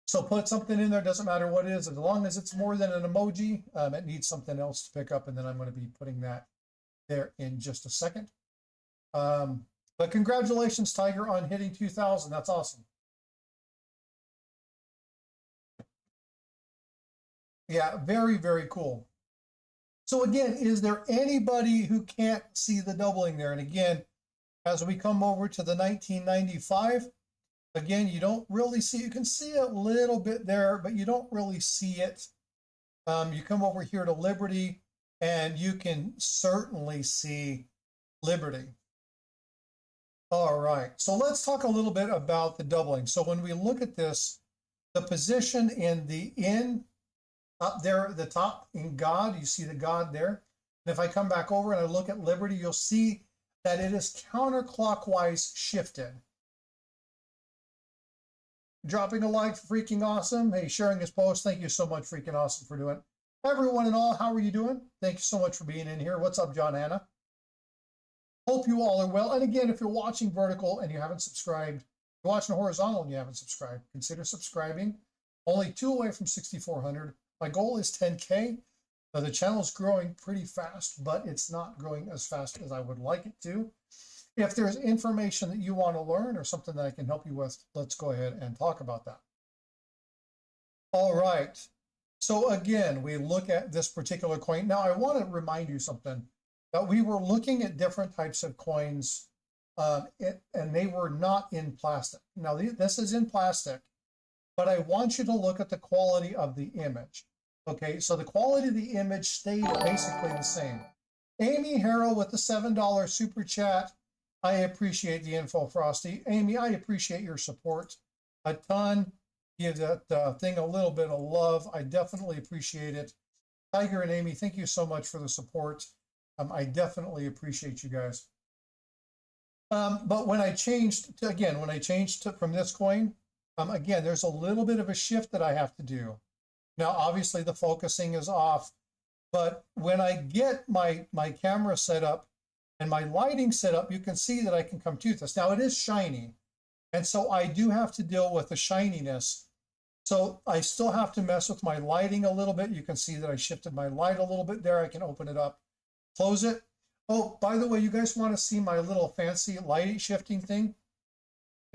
So put something in there, doesn't matter what it is, as long as it's more than an emoji, it needs something else to pick up, and then I'm going to be putting that there in just a second. But congratulations, Tiger, on hitting 2,000. That's awesome. Yeah, very, very cool. So again, is there anybody who can't see the doubling there? And again, as we come over to the 1995, again, you don't really see, you can see a little bit there, but you don't really see it. You come over here to Liberty, and you can certainly see Liberty. All right, so let's talk a little bit about the doubling. So when we look at this, the position in the in up there at the top in God, you see the God there. And if I come back over and I look at Liberty, you'll see that it is counterclockwise shifted. dropping a like, freaking awesome. Hey, sharing this post, thank you so much, freaking awesome for doing it. Everyone and all, how are you doing? Thank you so much for being in here. What's up, John Hanna? Hope you all are well. And again, if you're watching vertical and you haven't subscribed, you're watching horizontal and you haven't subscribed, consider subscribing. Only 2 away from 6,400. My goal is 10K. The channel is growing pretty fast, but it's not growing as fast as I would like it to. If there's information that you want to learn or something that I can help you with, let's go ahead and talk about that. All right. So again, we look at this particular coin. Now, I want to remind you something, that we were looking at different types of coins, and they were not in plastic. Now, this is in plastic, but I want you to look at the quality of the image. Okay, so the quality of the image stayed basically the same. Amy Harrell with the $7 super chat. I appreciate the info, Frosty. Amy, I appreciate your support a ton. Give that thing a little bit of love. I definitely appreciate it. Tiger and Amy, thank you so much for the support. I definitely appreciate you guys. But when I changed to, from this coin, again, there's a little bit of a shift that I have to do. Now, obviously, the focusing is off, but when I get my camera set up and my lighting set up, you can see that I can come to this. Now, it is shiny, and so I do have to deal with the shininess. So I still have to mess with my lighting a little bit. You can see that I shifted my light a little bit there. I can open it up, close it. Oh, by the way, you guys want to see my little fancy light shifting thing?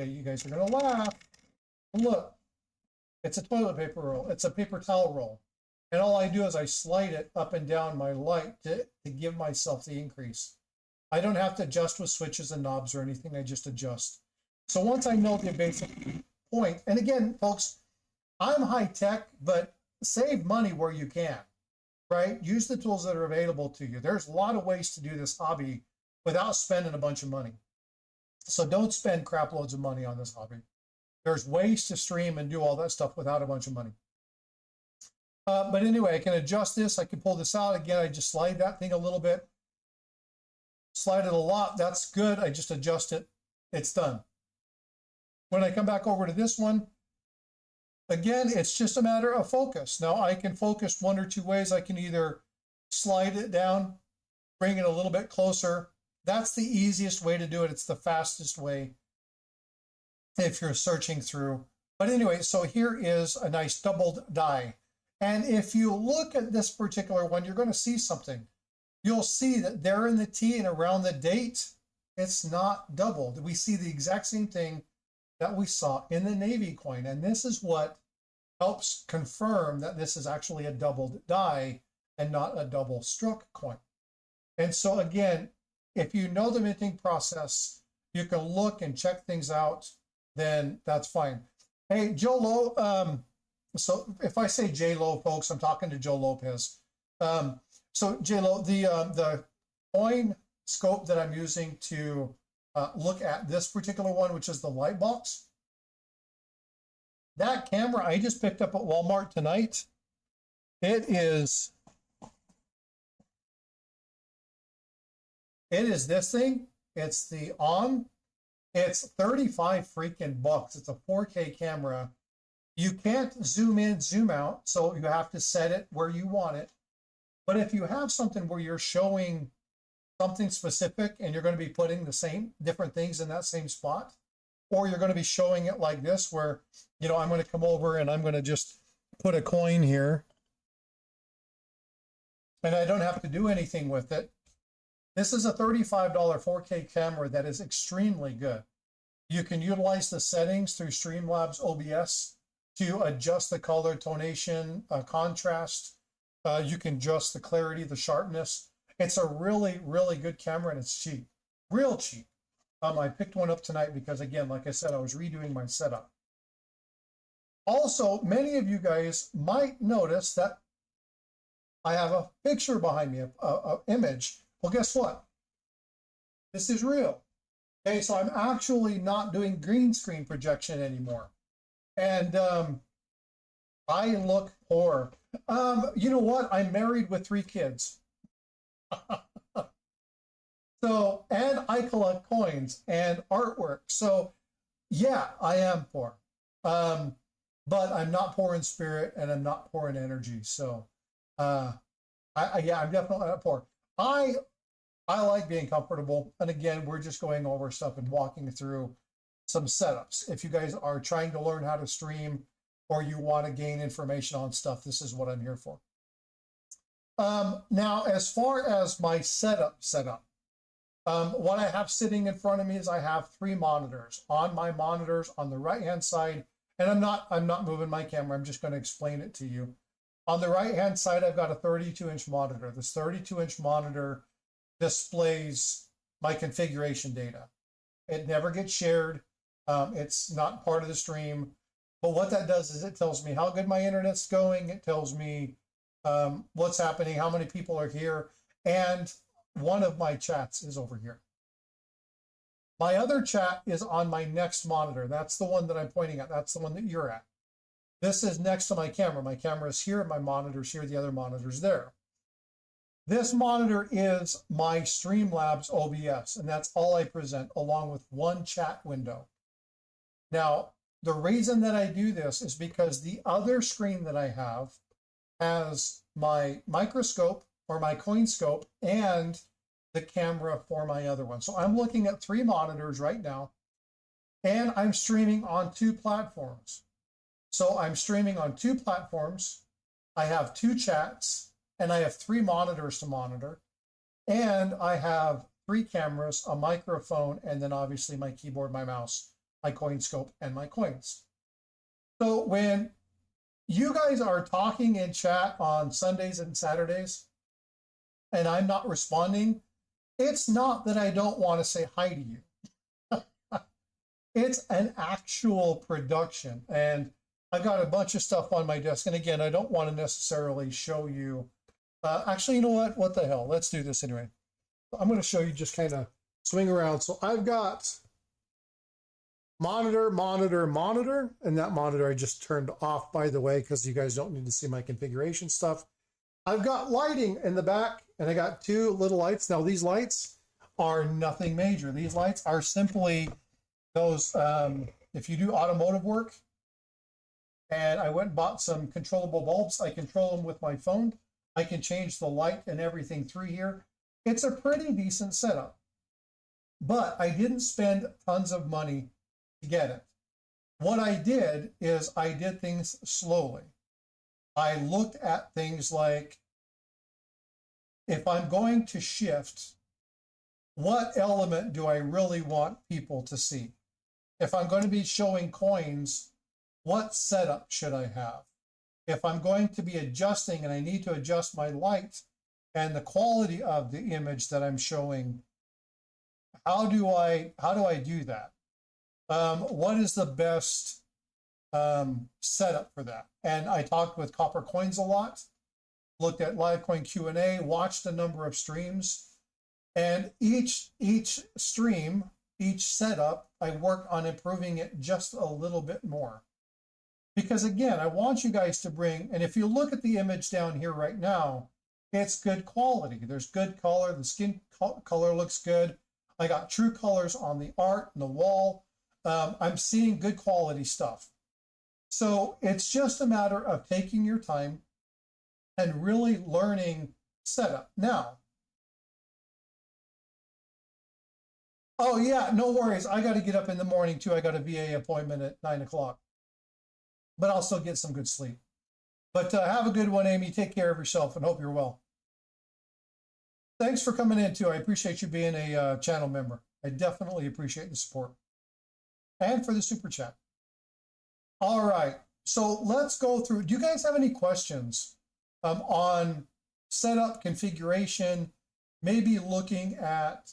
Okay, you guys are going to laugh. Look. It's a toilet paper roll. It's a paper towel roll. And all I do is I slide it up and down my light to give myself the increase. I don't have to adjust with switches and knobs or anything. I just adjust. So once I know the basic point, and again, folks, I'm high tech, but save money where you can, right? Use the tools that are available to you. There's a lot of ways to do this hobby without spending a bunch of money. So don't spend crap loads of money on this hobby. There's ways to stream and do all that stuff without a bunch of money. But anyway, I can adjust this. I can pull this out. Again, I just slide that thing a little bit. Slide it a lot. That's good. I just adjust it. It's done. When I come back over to this one, again, it's just a matter of focus. Now, I can focus 1 or 2 ways. I can either slide it down, bring it a little bit closer. That's the easiest way to do it. It's the fastest way if you're searching through. But anyway, so here is a nice doubled die. And if you look at this particular one, you're going to see something. You'll see that there in the T and around the date, it's not doubled. We see the exact same thing that we saw in the Navy coin. And this is what helps confirm that this is actually a doubled die and not a double struck coin. And so again, if you know the minting process, you can look and check things out, then that's fine. Hey, Joe Lowe, so if I say J Lo, folks, I'm talking to Joe Lopez. So J Lo, the coin scope that I'm using to look at this particular one, which is the light box, that camera I just picked up at Walmart tonight, it is this thing. It's the ON. It's 35 freaking bucks. It's a 4K camera. You can't zoom in, zoom out, so you have to set it where you want it. But if you have something where you're showing something specific and you're going to be putting the same different things in that same spot, or you're going to be showing it like this, where, you know, I'm going to come over and I'm going to just put a coin here and I don't have to do anything with it. This is a $35 4K camera that is extremely good. You can utilize the settings through Streamlabs OBS to adjust the color, tonation, contrast. You can adjust the clarity, the sharpness. It's a really, really good camera, and it's cheap, real cheap. I picked one up tonight because, again, like I said, I was redoing my setup. Also, many of you guys might notice that I have a picture behind me, an image. Well, guess what? This is real. Okay, so I'm actually not doing green screen projection anymore. And I look poor. You know what? I'm married with 3 kids. So, and I collect coins and artwork. So, yeah, I am poor. But I'm not poor in spirit and I'm not poor in energy. So, uh, yeah, I'm definitely not poor. I I like being comfortable. And again, we're just going over stuff and walking through some setups. If you guys are trying to learn how to stream or you want to gain information on stuff, this is what I'm here for. Now, as far as my setup, what I have sitting in front of me is I have 3 monitors. On my monitors on the right-hand side, and I'm not moving my camera, I'm just going to explain it to you. On the right-hand side, I've got a 32-inch monitor. This 32-inch monitor displays my configuration data. It never gets shared. It's not part of the stream. But what that does is it tells me how good my internet's going. It tells me what's happening, how many people are here, and one of my chats is over here. My other chat is on my next monitor. That's the one that I'm pointing at. That's the one that you're at. This is next to my camera. My camera is here, my monitor's here, the other monitor's there. This monitor is my Streamlabs OBS, and that's all I present, along with one chat window. Now, the reason that I do this is because the other screen that I have has my microscope or my CoinScope and the camera for my other one. So I'm looking at 3 monitors right now, and I'm streaming on 2 platforms. So I'm streaming on 2 platforms. I have 2 chats, and I have 3 monitors to monitor. And I have 3 cameras, a microphone, and then obviously my keyboard, my mouse, my CoinScope, and my coins. So when you guys are talking in chat on Sundays and Saturdays, and I'm not responding, it's not that I don't want to say hi to you. It's an actual production. And I've got a bunch of stuff on my desk. And again, I don't want to necessarily show you. Actually, you know what? What the hell? Let's do this anyway. I'm going to show you, just kind of swing around. So I've got monitor, and that monitor I just turned off, by the way, because you guys don't need to see my configuration stuff. I've got lighting in the back, and I got 2 little lights. Now, these lights are nothing major. These lights are simply those, if you do automotive work, and I went and bought some controllable bulbs. I control them with my phone. I can change the light and everything through here. It's a pretty decent setup, but I didn't spend tons of money to get it. What I did is I did things slowly. I looked at things like, if I'm going to shift, what element do I really want people to see? If I'm going to be showing coins, what setup should I have? If I'm going to be adjusting and I need to adjust my light and the quality of the image that I'm showing, how do I do that? What is the best setup for that? And I talked with Copper Coins a lot, looked at Livecoin Q&A, watched a number of streams, and each stream, each setup, I work on improving it just a little bit more. Because again, I want you guys to bring, and if you look at the image down here right now, it's good quality. There's good color, the skin color looks good. I got true colors on the art and the wall. I'm seeing good quality stuff. So it's just a matter of taking your time and really learning setup. Now, oh yeah, no worries. I got to get up in the morning too. I got a VA appointment at 9 o'clock, but I'll still get some good sleep. But have a good one, Amy. Take care of yourself and hope you're well. Thanks for coming in too. I appreciate you being a channel member. I definitely appreciate the support. And for the super chat. All right, so let's go through. Do you guys have any questions on setup, configuration, maybe looking at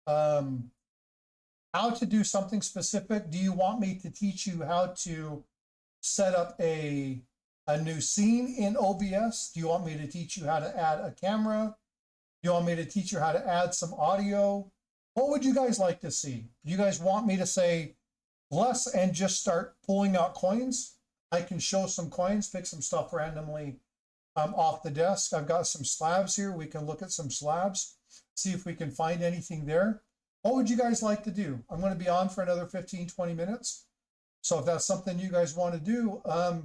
how to do something specific? Do you want me to teach you how to set up a new scene in OBS? Do you want me to teach you how to add a camera? Do you want me to teach you how to add some audio? What would you guys like to see? Do you guys want me to say less and just start pulling out coins? I can show some coins, pick some stuff randomly off the desk. I've got some slabs here. We can look at some slabs, see if we can find anything there. What would you guys like to do? I'm going to be on for another 15, 20 minutes. So if that's something you guys want to do, tell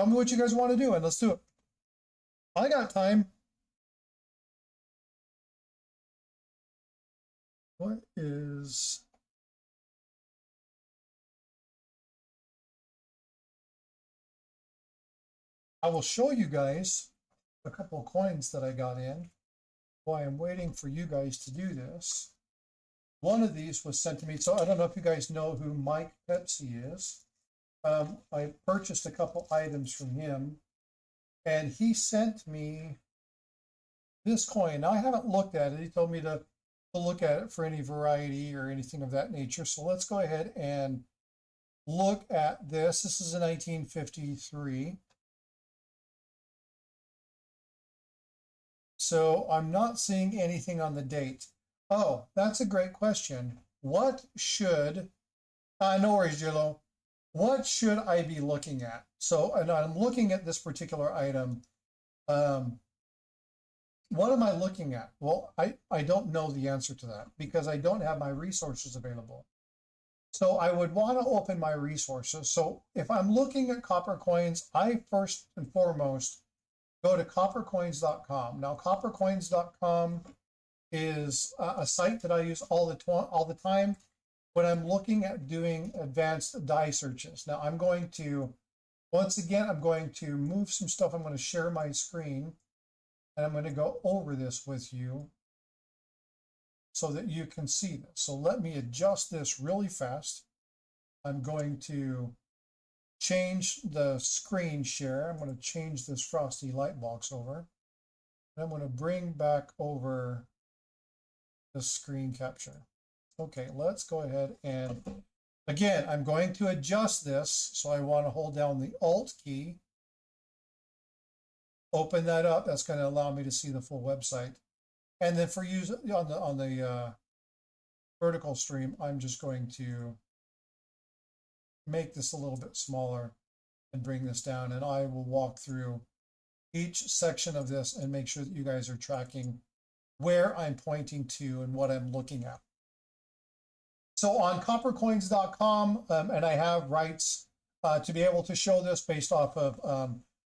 me what you guys want to do and let's do it. I got time. What is... I will show you guys a couple of coins that I got in while I'm waiting for you guys to do this. One of these was sent to me. So I don't know if you guys know who Mike Pepsi is. I purchased a couple items from him and he sent me this coin. Now I haven't looked at it. He told me to look at it for any variety or anything of that nature. So let's go ahead and look at this. This is a 1953. So I'm not seeing anything on the date. Oh, that's a great question. What should, no worries, Jillo. What should I be looking at? So, and I'm looking at this particular item. What am I looking at? Well, I don't know the answer to that because I don't have my resources available. So I would want to open my resources. So if I'm looking at copper coins, I first and foremost go to coppercoins.com. Now, coppercoins.com is a site that I use all the time when I'm looking at doing advanced die searches. Now, I'm going to, once again, I'm going to move some stuff. I'm going to share my screen, and I'm going to go over this with you so that you can see this. So let me adjust this really fast. I'm going to change the screen share. I'm going to change this frosty light box over. And I'm going to bring back over the screen capture. Okay, let's go ahead and, again, I'm going to adjust this. So I want to hold down the Alt key, open that up. That's going to allow me to see the full website. And then for use on the vertical stream, I'm just going to make this a little bit smaller and bring this down. And I will walk through each section of this and make sure that you guys are tracking where I'm pointing to and what I'm looking at. So on coppercoins.com, and I have rights to be able to show this based off of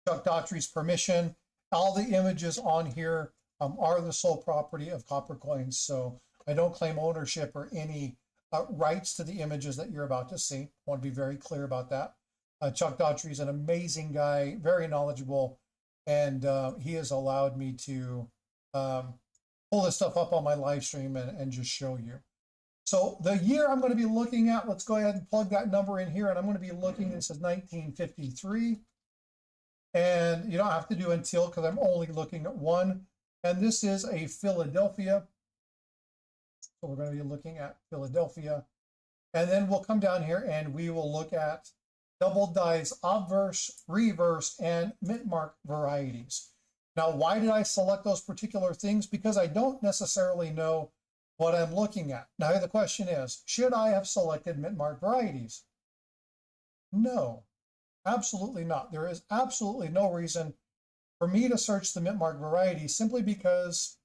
Chuck Daughtry's permission. All the images on here are the sole property of CopperCoins. So I don't claim ownership or any rights to the images that you're about to see. I want to be very clear about that. Chuck Daughtry is an amazing guy, very knowledgeable, and he has allowed me to pull this stuff up on my live stream and just show you. So the year I'm going to be looking at, let's go ahead and plug that number in here, and I'm going to be looking, this is 1953. And you don't have to do until, because I'm only looking at one. And this is a Philadelphia. So we're going to be looking at Philadelphia. And then we'll come down here and we will look at double dice, obverse, reverse, and mint mark varieties. Now, why did I select those particular things? Because I don't necessarily know what I'm looking at. Now, the question is, should I have selected mint mark varieties? No, absolutely not. There is absolutely no reason for me to search the mint mark variety simply because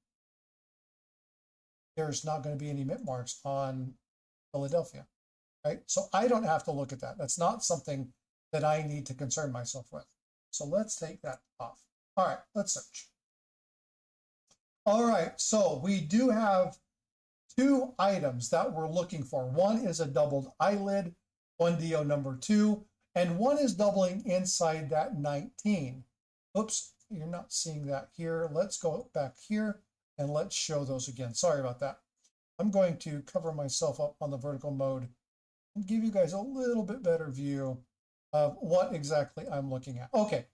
there's not going to be any mint marks on Philadelphia, right? So I don't have to look at that. That's not something that I need to concern myself with. So let's take that off. All right, let's search. All right, so we do have two items that we're looking for. One is a doubled eyelid, 1DO number 2, and one is doubling inside that 19. Oops, you're not seeing that here. Let's go back here and let's show those again. Sorry about that. I'm going to cover myself up on the vertical mode and give you guys a little bit better view of what exactly I'm looking at. Okay,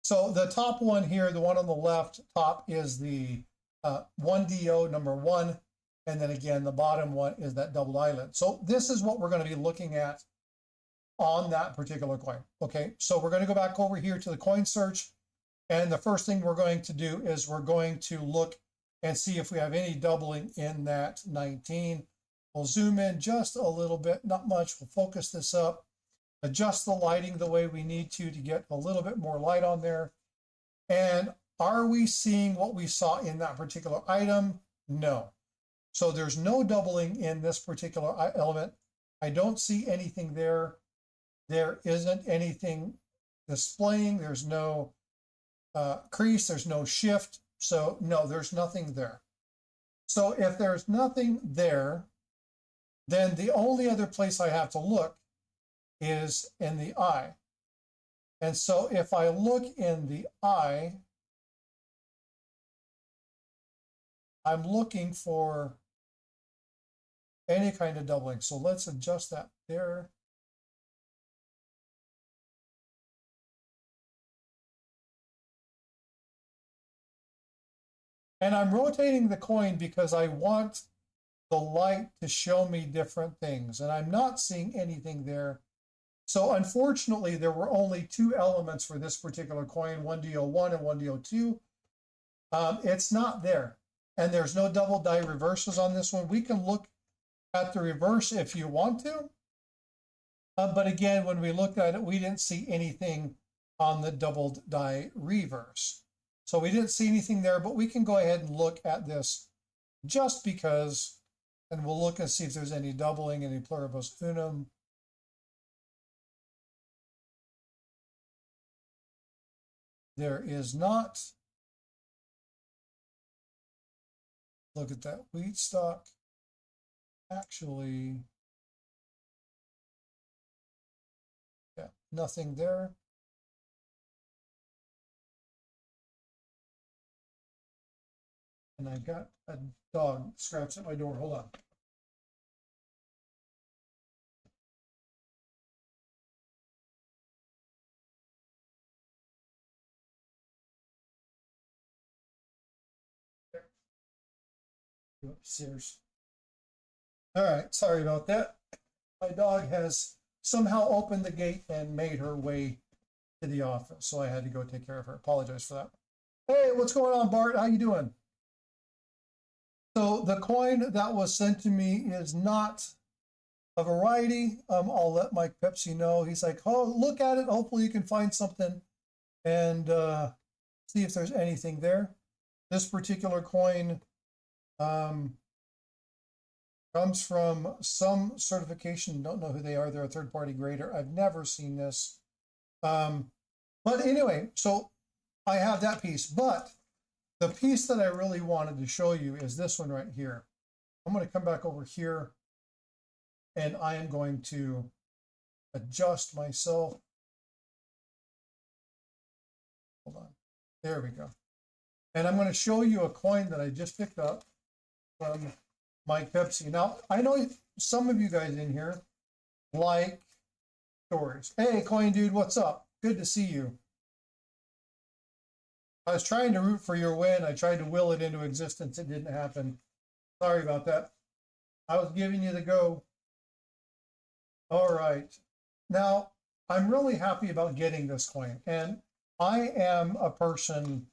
so the top one here, the one on the left top is the 1DO number 1. And then again, the bottom one is that doubled eyelid. So this is what we're going to be looking at on that particular coin. Okay, so we're going to go back over here to the coin search. And the first thing we're going to do is we're going to look and see if we have any doubling in that 19. We'll zoom in just a little bit, not much. We'll focus this up, adjust the lighting the way we need to get a little bit more light on there. And are we seeing what we saw in that particular item? No. So there's no doubling in this particular element. I don't see anything there. there isn't anything displaying. There's no crease, there's no shift. So no, there's nothing there. So if there's nothing there, then the only other place I have to look is in the eye. And so if I look in the eye, I'm looking for any kind of doubling. So let's adjust that there. And I'm rotating the coin because I want the light to show me different things. And I'm not seeing anything there. So unfortunately, there were only two elements for this particular coin, 1D01 and 1D02. It's not there. And there's no double die reverses on this one. We can look at the reverse if you want to. But again, when we looked at it, we didn't see anything on the double die reverse. So we didn't see anything there, but we can go ahead and look at this just because, and we'll look and see if there's any doubling, any pluribus unum. There is not. Look at that wheat stock. Actually, yeah, nothing there. And I got a dog scratching at my door. Hold on. Upstairs. All right, sorry about that. My dog has somehow opened the gate and made her way to the office, so I had to go take care of her. Apologize for that. Hey, what's going on, Bart? How you doing? So the coin that was sent to me is not a variety. I'll let Mike Pepsi know. He's like, oh, look at it. Hopefully you can find something and see if there's anything there. This particular coin comes from some certification. Don't know who they are. They're a third-party grader. I've never seen this. But anyway, so I have that piece. But the piece that I really wanted to show you is this one right here. I'm going to come back over here, and I am going to adjust myself. Hold on. There we go. And I'm going to show you a coin that I just picked up from Mike Pepsi. Now, I know some of you guys in here like stories. Hey, Coin Dude, what's up? Good to see you. I was trying to root for your win. I tried to will it into existence. It didn't happen. Sorry about that. I was giving you the go. All right. Now, I'm really happy about getting this coin. And I am a person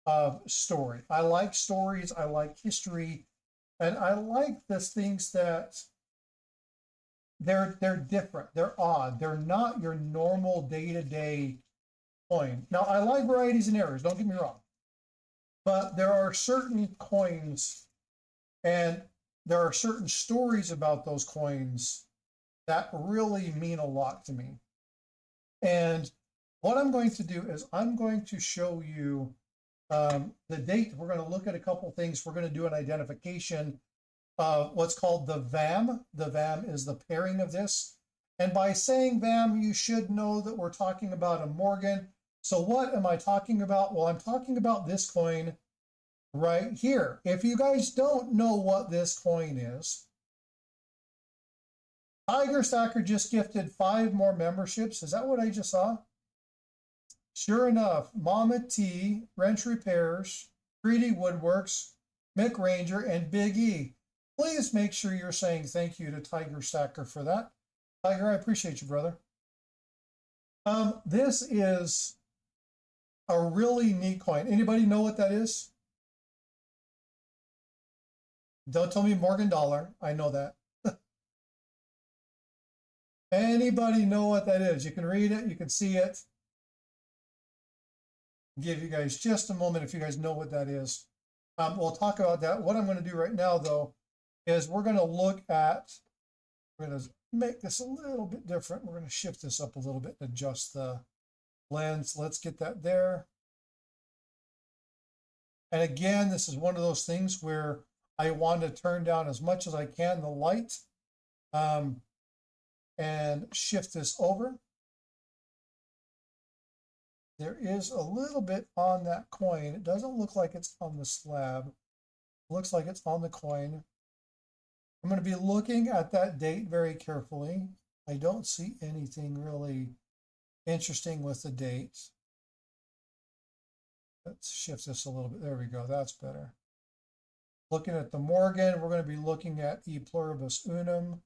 of story. I like stories. I like history. And I like these things that they're different. They're odd. They're not your normal day-to-day coin. Now, I like varieties and errors. Don't get me wrong. But there are certain coins and there are certain stories about those coins that really mean a lot to me. And what I'm going to do is I'm going to show you the date. We're going to look at a couple things. We're going to do an identification of what's called the VAM. The VAM is the pairing of this. And by saying VAM, you should know that we're talking about a Morgan. So what am I talking about? Well, I'm talking about this coin right here. If you guys don't know what this coin is, Tiger Stacker just gifted 5 more memberships. Is that what I just saw? Sure enough, Mama T, Wrench Repairs, 3D Woodworks, Mick Ranger, and Big E. Please make sure you're saying thank you to Tiger Stacker for that. Tiger, I appreciate you, brother. This is a really neat coin. Anybody know what that is? Don't tell me Morgan Dollar. I know that. Anybody know what that is? You can read it. You can see it. Give you guys just a moment if you guys know what that is. We'll talk about that. What I'm going to do right now, though, is we're going to look at, we're going to make this a little bit different. We're going to shift this up a little bit and adjust the lens. Let's get that there. And again, this is one of those things where I want to turn down as much as I can the light and shift this over. There is a little bit on that coin. It doesn't look like it's on the slab. It looks like it's on the coin. I'm going to be looking at that date very carefully. I don't see anything really interesting with the date. Let's shift this a little bit. There we go. That's better. Looking at the Morgan, we're going to be looking at E Pluribus Unum.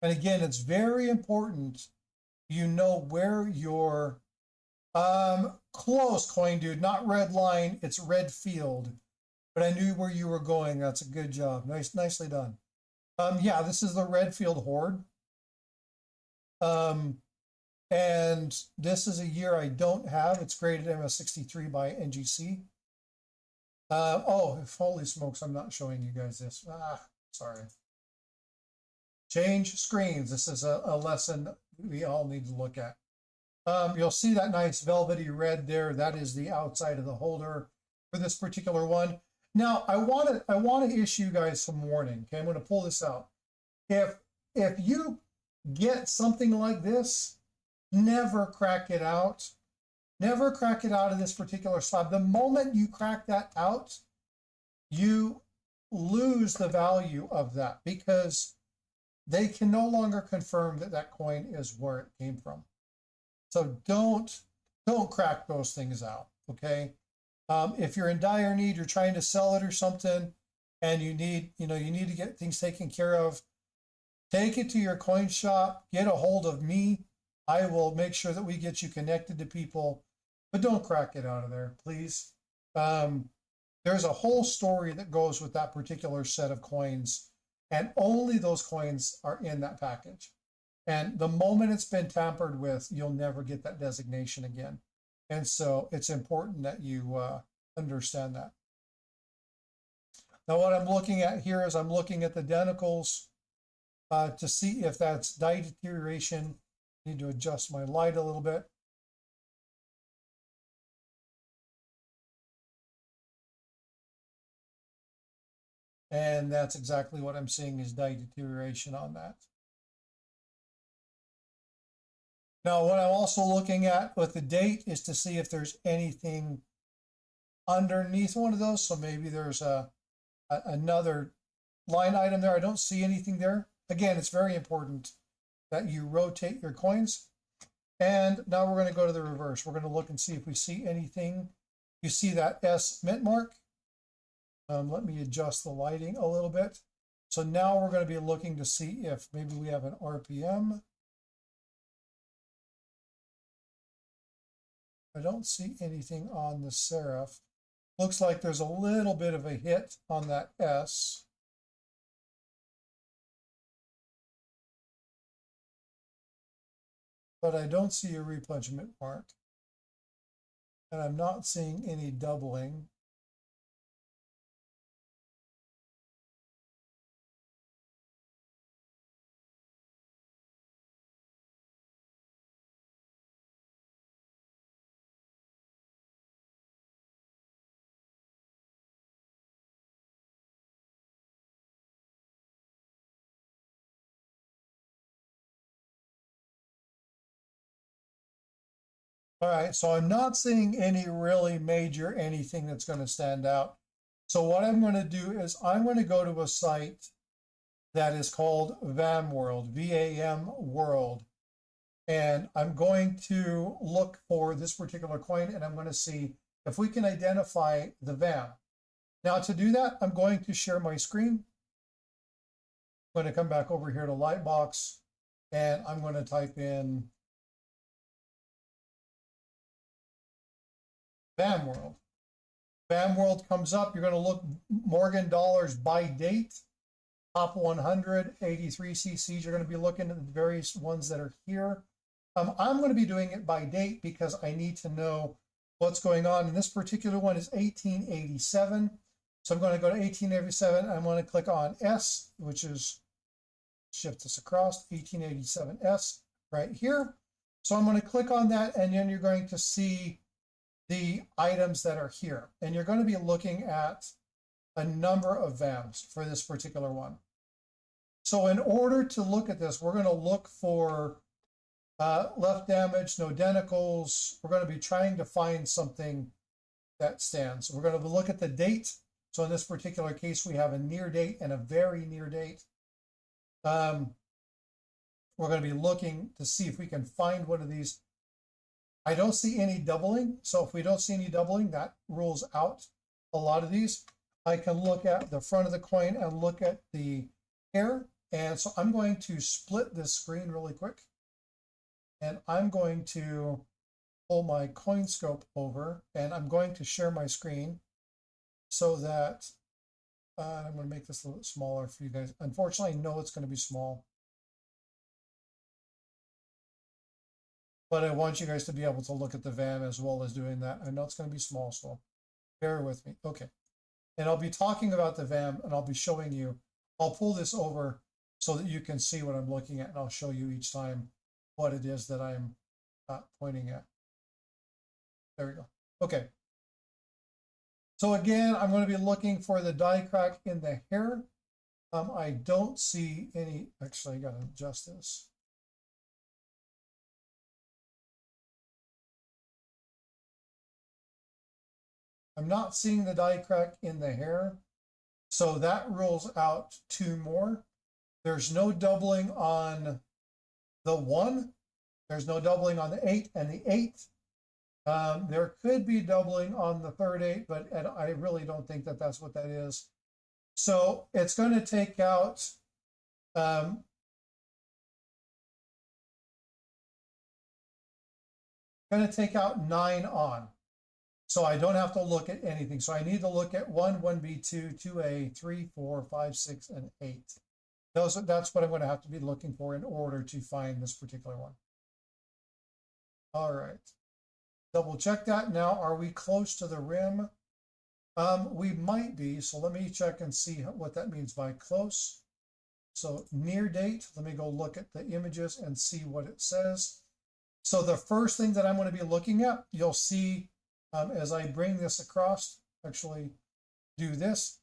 And again, it's very important you know where your close, Coin Dude, not red line, it's red field. But I knew where you were going. That's a good job. Nicely done. Yeah, this is the Redfield Horde. And this is a year I don't have. It's graded MS63 by NGC. Oh, holy smokes, I'm not showing you guys this. Sorry. Change screens. This is a lesson we all need to look at. You'll see that nice velvety red there. That is the outside of the holder for this particular one. Now, I want to issue you guys some warning. Okay, I'm going to pull this out. If you get something like this, never crack it out. Never crack it out of this particular slab. The moment you crack that out, you lose the value of that because they can no longer confirm that that coin is where it came from. So don't crack those things out, okay? If you're in dire need, you're trying to sell it or something, and you need to get things taken care of, take it to your coin shop, get a hold of me. I will make sure that we get you connected to people, but don't crack it out of there, please. There's a whole story that goes with that particular set of coins, and only those coins are in that package. And the moment it's been tampered with, you'll never get that designation again. And so it's important that you understand that. Now, what I'm looking at here is I'm looking at the denticles to see if that's die deterioration. I need to adjust my light a little bit. And that's exactly what I'm seeing is die deterioration on that. Now, what I'm also looking at with the date is to see if there's anything underneath one of those. So maybe there's another line item there. I don't see anything there. Again, it's very important that you rotate your coins. And now we're going to go to the reverse. We're going to look and see if we see anything. You see that S mint mark? Let me adjust the lighting a little bit. So now we're going to be looking to see if maybe we have an RPM. I don't see anything on the serif. Looks like there's a little bit of a hit on that S. But I don't see a replenishment mark. And I'm not seeing any doubling. All right, so I'm not seeing any really major anything that's going to stand out. So what I'm going to do is I'm going to go to a site that is called VAM World, V-A-M World. And I'm going to look for this particular coin and I'm going to see if we can identify the VAM. Now to do that, I'm going to share my screen. I'm going to come back over here to Lightbox and I'm going to type in VAM World. VAM World comes up. You're going to look Morgan dollars by date, top 100, 83 cc's. You're going to be looking at the various ones that are here. I'm going to be doing it by date because I need to know what's going on. And this particular one is 1887. So I'm going to go to 1887. I'm going to click on S, which is shift this across, 1887S right here. So I'm going to click on that, and then you're going to see the items that are here. And you're going to be looking at a number of VAMs for this particular one. So in order to look at this, we're going to look for left damage, no denticles. We're going to be trying to find something that stands. We're going to look at the date. So in this particular case, we have a near date and a very near date. We're going to be looking to see if we can find one of these. I don't see any doubling. So if we don't see any doubling, that rules out a lot of these. I can look at the front of the coin and look at the hair. And so I'm going to split this screen really quick. And I'm going to pull my CoinScope over, and I'm going to share my screen so that I'm going to make this a little bit smaller for you guys. Unfortunately, I know it's going to be small, but I want you guys to be able to look at the VAM as well as doing that. I know it's going to be small, so bear with me. Okay. And I'll be talking about the VAM, and I'll be showing you. I'll pull this over so that you can see what I'm looking at, and I'll show you each time what it is that I'm pointing at. There we go. Okay. So again, I'm going to be looking for the die crack in the hair. I don't see any. Actually, I got to adjust this. I'm not seeing the die crack in the hair. So that rules out two more. There's no doubling on the 1. There's no doubling on the 8 and the 8. There could be doubling on the third 8, but I really don't think that that's what that is. So it's going to take out going to take out 9 on. So I don't have to look at anything. So I need to look at 1, 1B2, 2A, 3, 4, 5, 6, and 8. That's what I'm going to have to be looking for in order to find this particular one. All right. Double check that. Now, are we close to the rim? We might be. So let me check and see what that means by close. So near date, let me go look at the images and see what it says. So the first thing that I'm going to be looking at, you'll see as I bring this across, actually do this,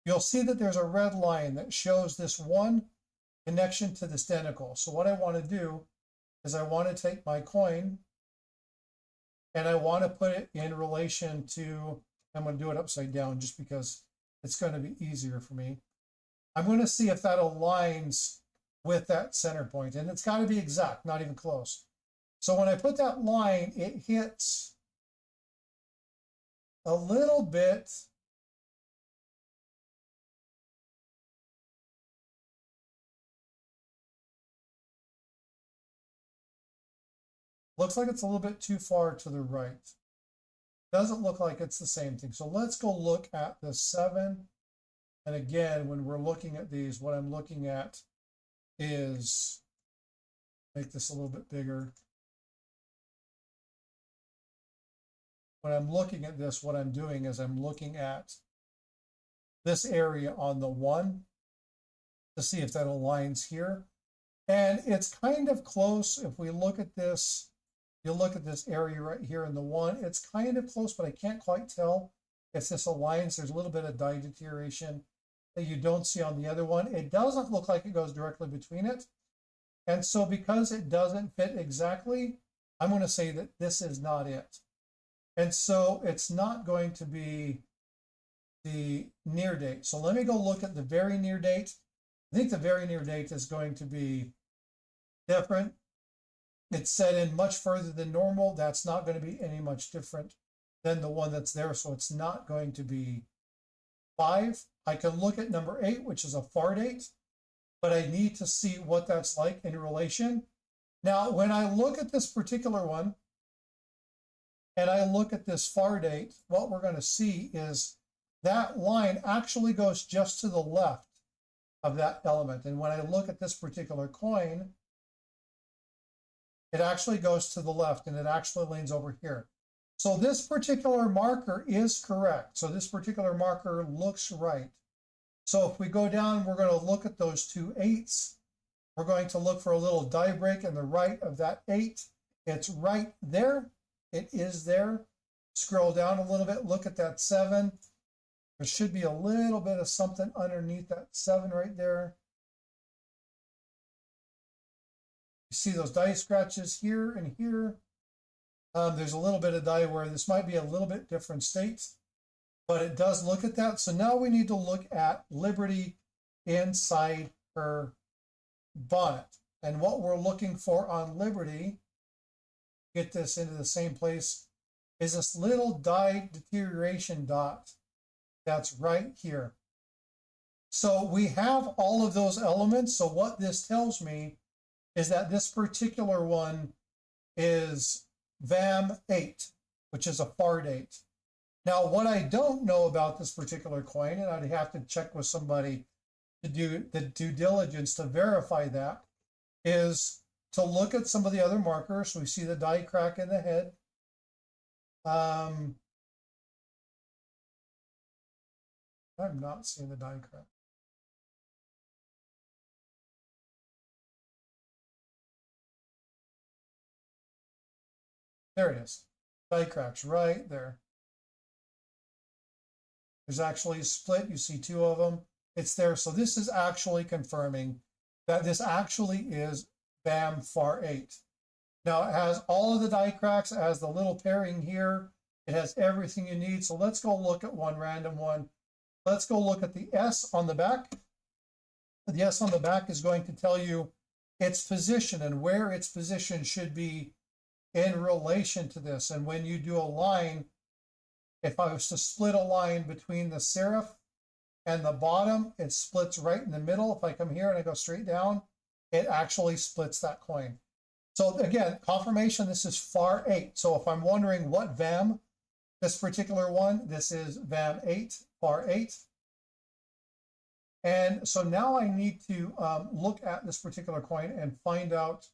you'll see that there's a red line that shows this one connection to this tentacle. So what I want to do is I want to take my coin and I want to put it in relation to, I'm going to do it upside down just because it's going to be easier for me. I'm going to see if that aligns with that center point, and it's got to be exact, not even close. So when I put that line, it hits a little bit looks like it's a little bit too far to the right. Doesn't look like it's the same thing. So let's go look at the 7. And again, when we're looking at these, what I'm looking at is, make this a little bit bigger. When I'm looking at this, what I'm doing is I'm looking at this area on the 1 to see if that aligns here. And it's kind of close. If we look at this, you look at this area right here in the 1, it's kind of close, but I can't quite tell if this aligns. There's a little bit of dye deterioration that you don't see on the other one. It doesn't look like it goes directly between it. And so because it doesn't fit exactly, I'm going to say that this is not it. And so it's not going to be the near date. So let me go look at the very near date. I think the very near date is going to be different. It's set in much further than normal. That's not going to be any much different than the one that's there. So it's not going to be 5. I can look at number 8, which is a far date, but I need to see what that's like in relation. Now, when I look at this particular one, and I look at this far date, what we're going to see is that line actually goes just to the left of that element. And when I look at this particular coin, it actually goes to the left and it actually leans over here. So this particular marker is correct. So this particular marker looks right. So if we go down, we're going to look at those two eights. We're going to look for a little die break in the right of that 8. It's right there. It is there. Scroll down a little bit, look at that 7. There should be a little bit of something underneath that 7 right there. You see those die scratches here and here. There's a little bit of die where this might be a little bit different states, but it does look at that. So now we need to look at Liberty inside her bonnet. And what we're looking for on Liberty, get this into the same place, is this little die deterioration dot that's right here. So we have all of those elements. So what this tells me is that this particular one is VAM8, which is a FAR date. Now, what I don't know about this particular coin, and I'd have to check with somebody to do the due diligence to verify that, is to look at some of the other markers. So we see the die crack in the head. I'm not seeing the die crack. There it is. Die cracks right there. There's actually a split. You see 2 of them. It's there. So this is actually confirming that this actually is VAM FAR 8. Now it has all of the die cracks. It has the little pairing here. It has everything you need. So let's go look at one random one. Let's go look at the S on the back. The S on the back is going to tell you its position and where its position should be in relation to this. And when you do a line, if I was to split a line between the serif and the bottom, it splits right in the middle. If I come here and I go straight down, it actually splits that coin. So again, confirmation, this is FAR 8. So if I'm wondering what VAM, this particular one, this is VAM 8, FAR 8. And so now I need to look at this particular coin and find out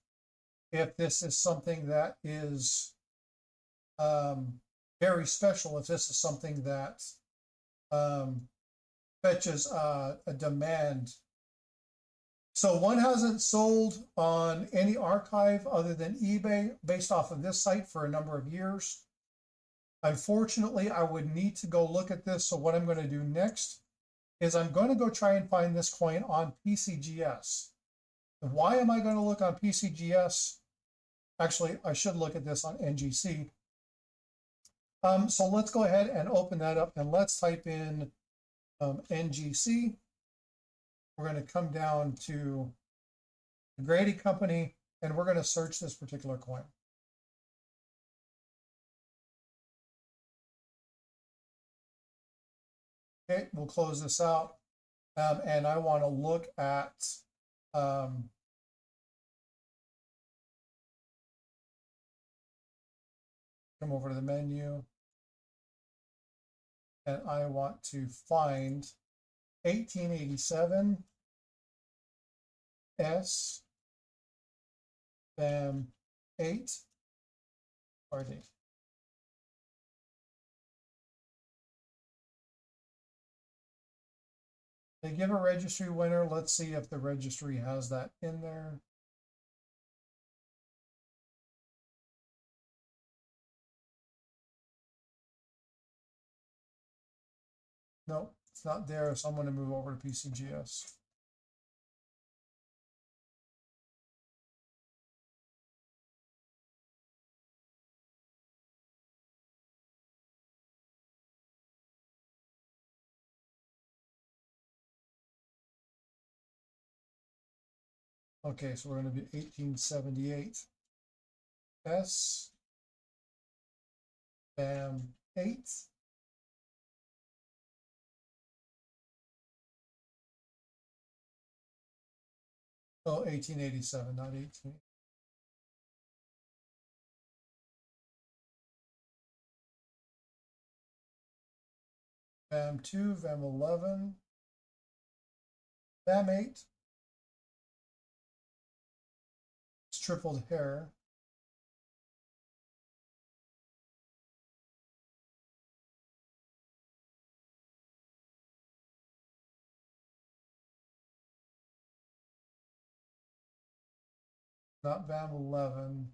if this is something that is very special, if this is something that fetches a demand. So one hasn't sold on any archive other than eBay based off of this site for a number of years. Unfortunately, I would need to go look at this. So what I'm going to do next is I'm going to go try and find this coin on PCGS. Why am I going to look on PCGS? Actually, I should look at this on NGC. So let's go ahead and open that up and let's type in NGC. We're going to come down to the Grady Company and we're going to search this particular coin. Okay, we'll close this out. And I want to look at come over to the menu. And I want to find 1887 S VAM 8 RD. They give a registry winner. Let's see if the registry has that in there. No, it's not there. So I'm going to move over to PCGS. Okay, so we're going to be 1878 S VAM 8. Oh, 1887, not 18. VAM 2, VAM 11, VAM 8. It's tripled hair. not VAM 11.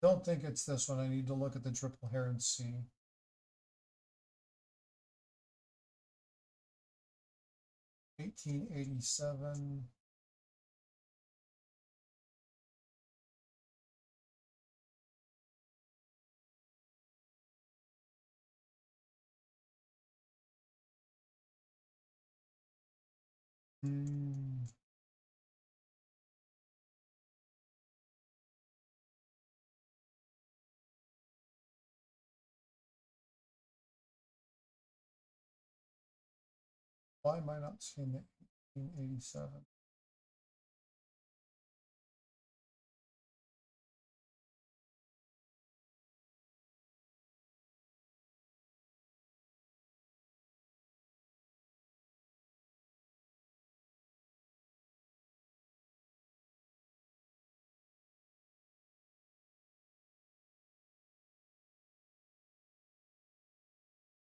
Don't think it's this one. I need to look at the triple hair and see. $18.87. Why am I not seeing the 1887?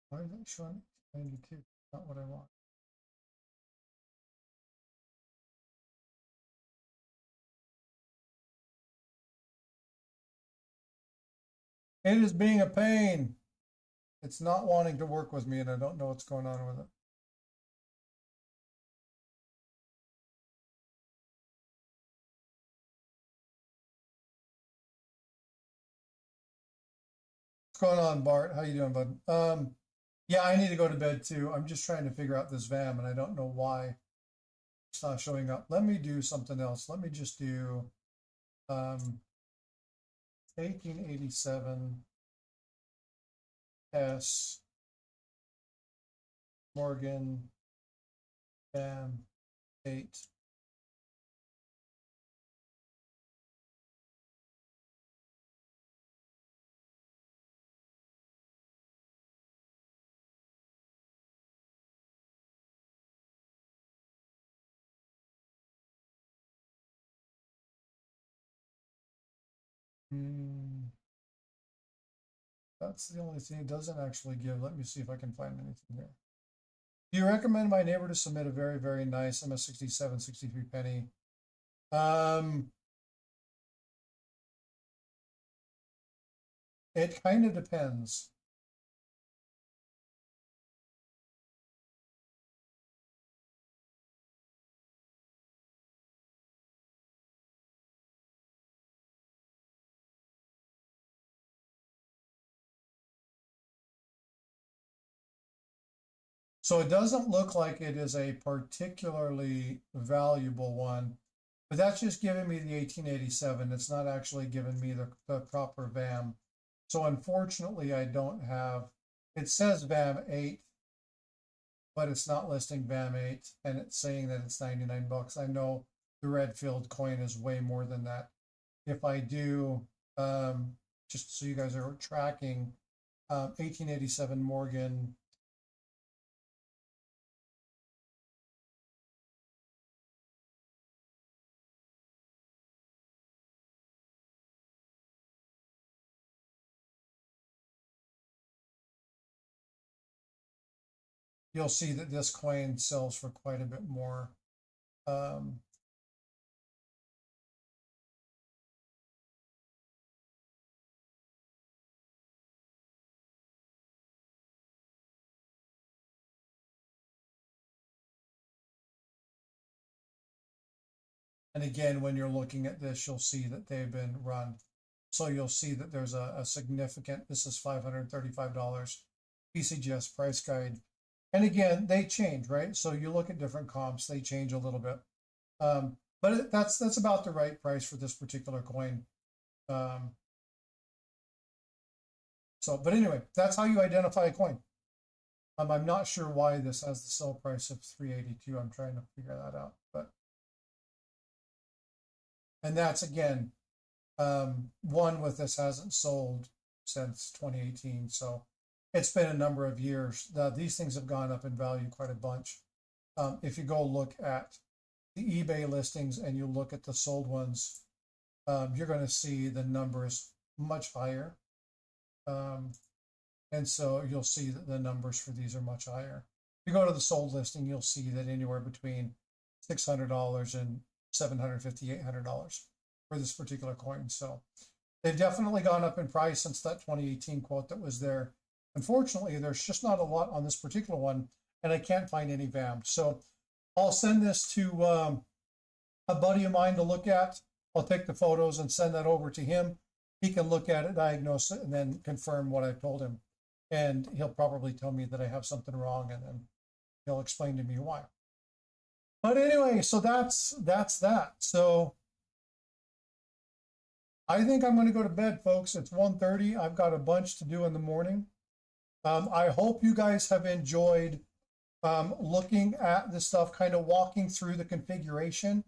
Why is it showing 92? Not what I want. It is being a pain. It's not wanting to work with me, and I don't know what's going on with it. What's going on, Bart? How you doing, bud? Yeah, I need to go to bed too. I'm just trying to figure out this VAM, and I don't know why it's not showing up. Let me do something else. Let me just do 1887 S Morgan VAM 8. That's the only thing it doesn't actually give. Let me see if I can find anything here. Do you recommend my neighbor to submit a very, very nice MS67 63 penny? It kind of depends. So it doesn't look like it is a particularly valuable one, but that's just giving me the 1887. It's not actually giving me the proper VAM. So unfortunately, I don't have, it says VAM 8, but it's not listing VAM 8, and it's saying that it's 99 bucks. I know the Redfield coin is way more than that. If I do, just so you guys are tracking, 1887 Morgan, you'll see that this coin sells for quite a bit more. And again, when you're looking at this, you'll see that they've been run. So you'll see that there's a significant, this is $535 PCGS price guide. And again, they change, right? So you look at different comps, they change a little bit. But that's about the right price for this particular coin. But anyway, that's how you identify a coin. I'm not sure why this has the sell price of 382. I'm trying to figure that out, and that's again, one with this hasn't sold since 2018, so it's been a number of years. These things have gone up in value quite a bunch. If you go look at the eBay listings and you look at the sold ones, you're going to see the numbers much higher. And so you'll see that the numbers for these are much higher. If you go to the sold listing, you'll see that anywhere between $600 and $750, $800 for this particular coin. So they've definitely gone up in price since that 2018 quote that was there. Unfortunately, there's just not a lot on this particular one, and I can't find any VAM. So I'll send this to a buddy of mine to look at. I'll take the photos and send that over to him. He can look at it, diagnose it, and then confirm what I told him. And he'll probably tell me that I have something wrong, and then he'll explain to me why. But anyway, so that's that. So I think I'm going to go to bed, folks. It's 1:30. I've got a bunch to do in the morning. I hope you guys have enjoyed looking at this stuff, kind of walking through the configuration.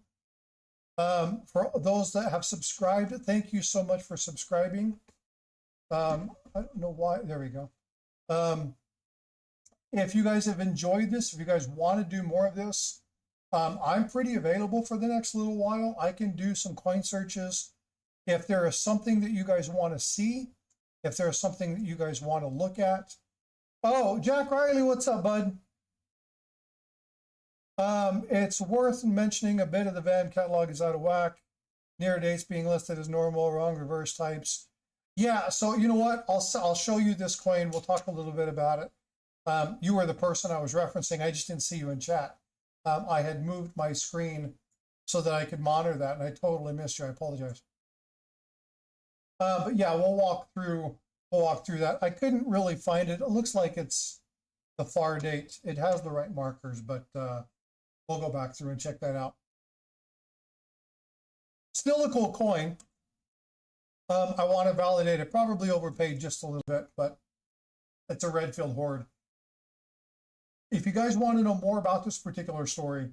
For those that have subscribed, thank you so much for subscribing. I don't know why. There we go. If you guys have enjoyed this, if you guys want to do more of this, I'm pretty available for the next little while. I can do some coin searches. If there is something that you guys want to see, if there's something that you guys want to look at. Oh, Jack Riley, what's up, bud? It's worth mentioning a bit of the VAM catalog is out of whack. Near dates being listed as normal, wrong reverse types. Yeah, so you know what? I'll show you this coin. We'll talk a little bit about it. You were the person I was referencing. I just didn't see you in chat. I had moved my screen so that I could monitor that, and I totally missed you. I apologize. But yeah, we'll walk through that. I couldn't really find it. It looks like it's the far date. It has the right markers, but we'll go back through and check that out. Still a cool coin. I want to validate it. Probably overpaid just a little bit, but it's a Redfield Horde. If you guys want to know more about this particular story,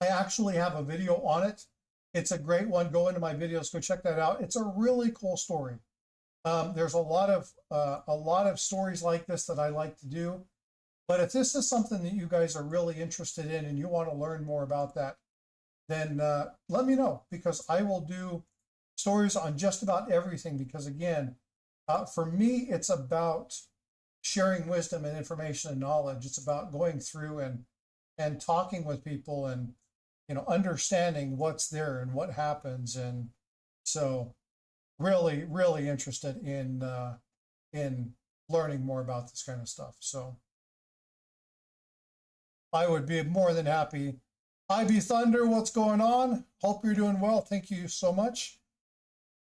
I actually have a video on it. It's a great one. Go into my videos, go check that out. It's a really cool story. There's a lot of stories like this that I like to do. But if this is something that you guys are really interested in and you want to learn more about that, then let me know, because I will do stories on just about everything. Because again, for me, it's about sharing wisdom and information and knowledge. It's about going through and talking with people and, you know, understanding what's there and what happens. And so really, really interested in learning more about this kind of stuff. So I would be more than happy. IB Thunder, what's going on? Hope you're doing well. Thank you so much.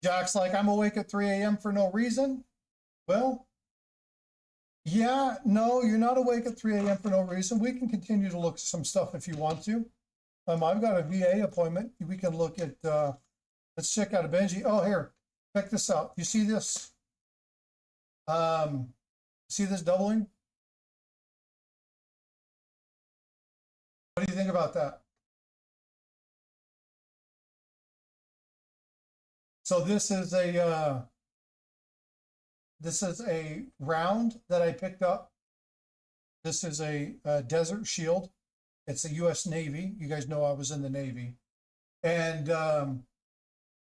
Jack's like, I'm awake at 3 a.m. for no reason. Well, yeah, no, you're not awake at 3 a.m. for no reason. We can continue to look at some stuff if you want to. I've got a VA appointment. We can look at, let's check out a Benji. Oh, here, check this out. You see this? See this doubling? What do you think about that? So this is a round that I picked up. This is a Desert Shield. It's a U.S. Navy. You guys know I was in the Navy. And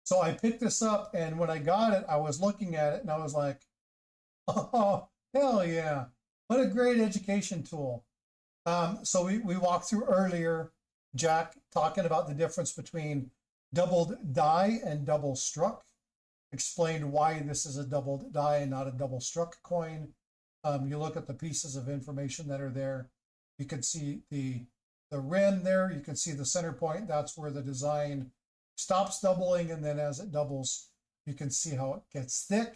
so I picked this up, and when I got it, I was looking at it, and I was like, oh, hell yeah. What a great education tool. So we walked through earlier, Jack, talking about the difference between doubled die and double struck. Explained why this is a doubled die and not a double struck coin. You look at the pieces of information that are there. You can see the rim there. You can see the center point. That's where the design stops doubling. And then as it doubles, you can see how it gets thick.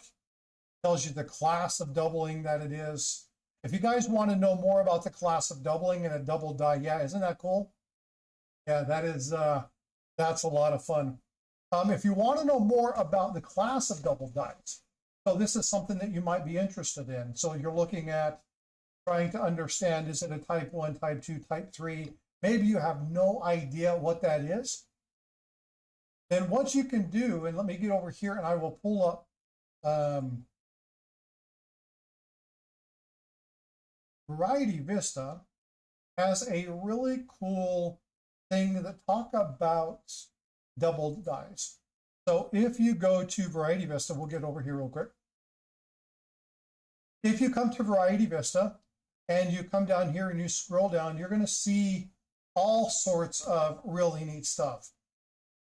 Tells you the class of doubling that it is. If you guys want to know more about the class of doubling and a double die, yeah, isn't that cool? Yeah, that is, that's a lot of fun. If you want to know more about the class of double dies, so this is something that you might be interested in. So you're looking at trying to understand, is it a type 1, type 2, type 3? Maybe you have no idea what that is. Then what you can do, and let me get over here and I will pull up Variety Vista has a really cool thing that talk about doubled dies. So if you go to Variety Vista, we'll get over here real quick. If you come to Variety Vista and you come down here and you scroll down, you're going to see all sorts of really neat stuff.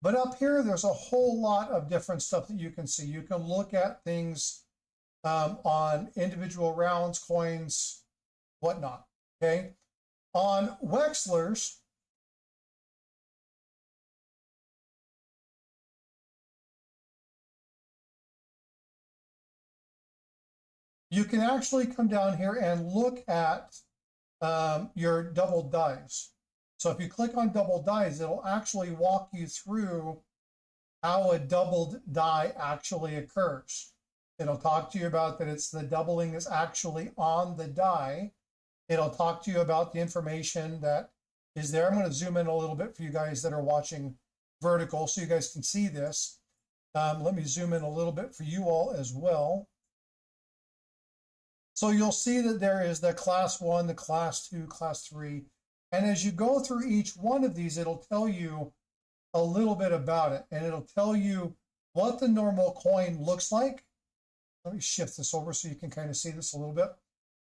But up here, there's a whole lot of different stuff that you can see. You can look at things on individual rounds, coins, whatnot, okay? On Wexlers, you can actually come down here and look at your double dies. So if you click on double dies, it'll actually walk you through how a doubled die actually occurs. It'll talk to you about that it's the doubling is actually on the die. It'll talk to you about the information that is there. I'm going to zoom in a little bit for you guys that are watching vertical so you guys can see this. Let me zoom in a little bit for you all as well. So you'll see that there is the class 1, the class 2, class 3. And as you go through each one of these, it'll tell you a little bit about it. And it'll tell you what the normal coin looks like. Let me shift this over so you can kind of see this a little bit.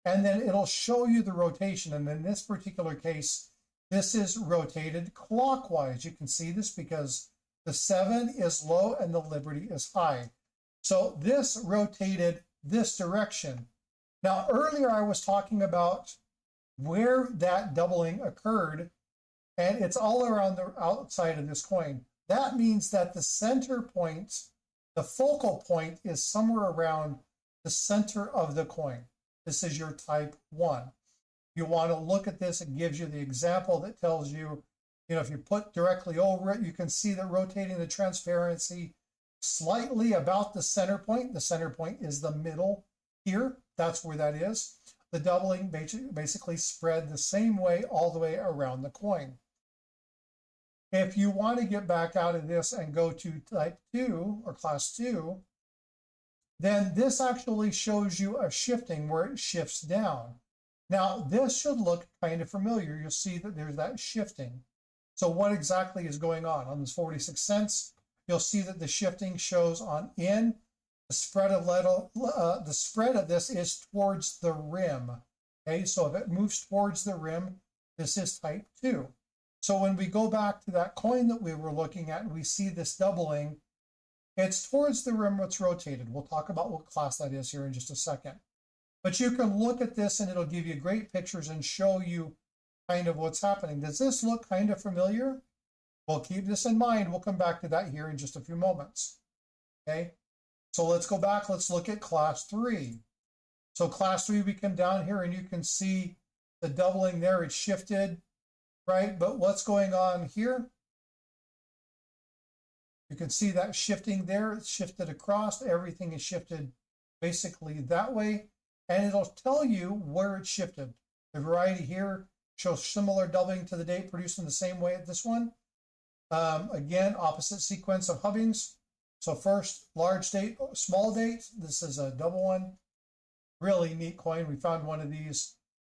And then it'll show you the rotation. And in this particular case, this is rotated clockwise. You can see this because the 7 is low and the Liberty is high. So this rotated this direction. Now, earlier I was talking about where that doubling occurred, and it's all around the outside of this coin. That means that the center point, the focal point, is somewhere around the center of the coin. This is your type 1. You want to look at this. It gives you the example that tells you, if you put directly over it, you can see that rotating the transparency slightly about the center point. The center point is the middle here. That's where that is. The doubling basically spread the same way all the way around the coin. If you want to get back out of this and go to type 2 or class 2, then this actually shows you a shifting where it shifts down. Now, this should look kind of familiar. You'll see that there's that shifting. So what exactly is going on? On this 46 cents, you'll see that the shifting shows on in. The spread of this is towards the rim. Okay, so if it moves towards the rim, this is type 2. So when we go back to that coin that we were looking at and we see this doubling, it's towards the rim what's rotated. We'll talk about what class that is here in just a second. But you can look at this and it'll give you great pictures and show you kind of what's happening. Does this look kind of familiar? Well, keep this in mind. We'll come back to that here in just a few moments. Okay. So let's go back. Let's look at class 3. So class 3, we come down here and you can see the doubling there. It's shifted, right? But what's going on here? You can see that shifting there. It's shifted across. Everything is shifted basically that way. And it'll tell you where it shifted. The variety here shows similar doubling to the date produced in the same way at this one. Again, opposite sequence of hubbings. So first, large date, small date. This is a double one. Really neat coin. We found one of these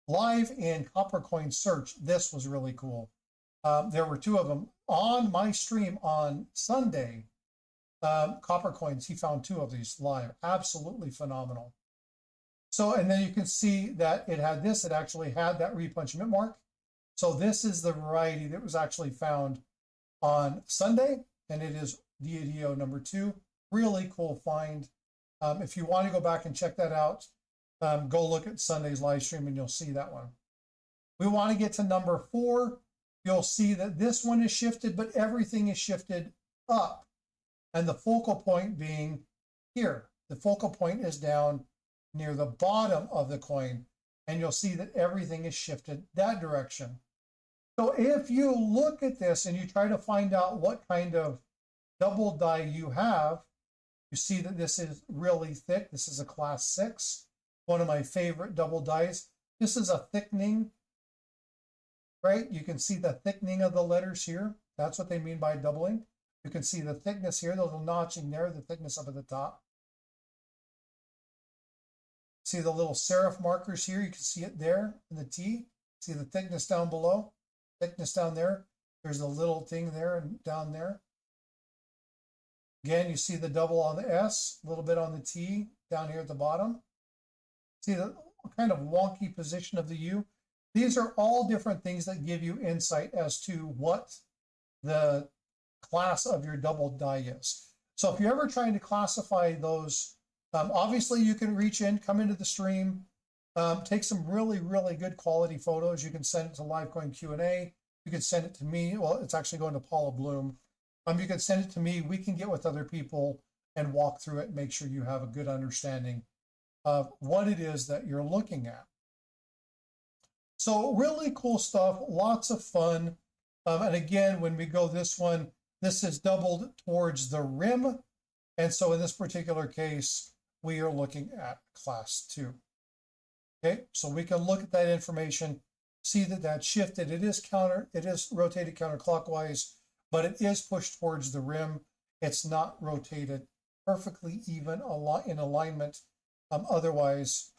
live in Copper Coin Search. This was really cool. There were 2 of them on my stream on Sunday. Copper Coins, he found 2 of these live. Absolutely phenomenal. So, and then you can see that it had this. It actually had that repunchment mark. So this is the variety that was actually found on Sunday, and it is DDO number 2. Really cool find. If you want to go back and check that out, go look at Sunday's live stream and you'll see that one. We want to get to number 4. You'll see that this one is shifted, but everything is shifted up. And the focal point being here. The focal point is down near the bottom of the coin. And you'll see that everything is shifted that direction. So if you look at this and you try to find out what kind of double die you have, you see that this is really thick. This is a class 6, one of my favorite double dies. This is a thickening, right? You can see the thickening of the letters here. That's what they mean by doubling. You can see the thickness here, the little notching there, the thickness up at the top. See the little serif markers here? You can see it there in the T. See the thickness down below, thickness down there. There's a little thing there and down there. Again, you see the double on the S, a little bit on the T down here at the bottom. See the kind of wonky position of the U. These are all different things that give you insight as to what the class of your double die is. So if you're ever trying to classify those, obviously you can reach in, come into the stream, take some really, really good quality photos. You can send it to Livecoin Q&A. You can send it to me. Well, it's actually going to Paula Bloom. You can send it to me. We can get with other people and walk through it and make sure you have a good understanding of what it is that you're looking at. So really cool stuff, lots of fun. And again, when we go this one, this is doubled towards the rim. And so in this particular case, we are looking at class 2. Okay, so we can look at that information, see that that's shifted. It is rotated counterclockwise, but it is pushed towards the rim. It's not rotated perfectly even in alignment. Otherwise,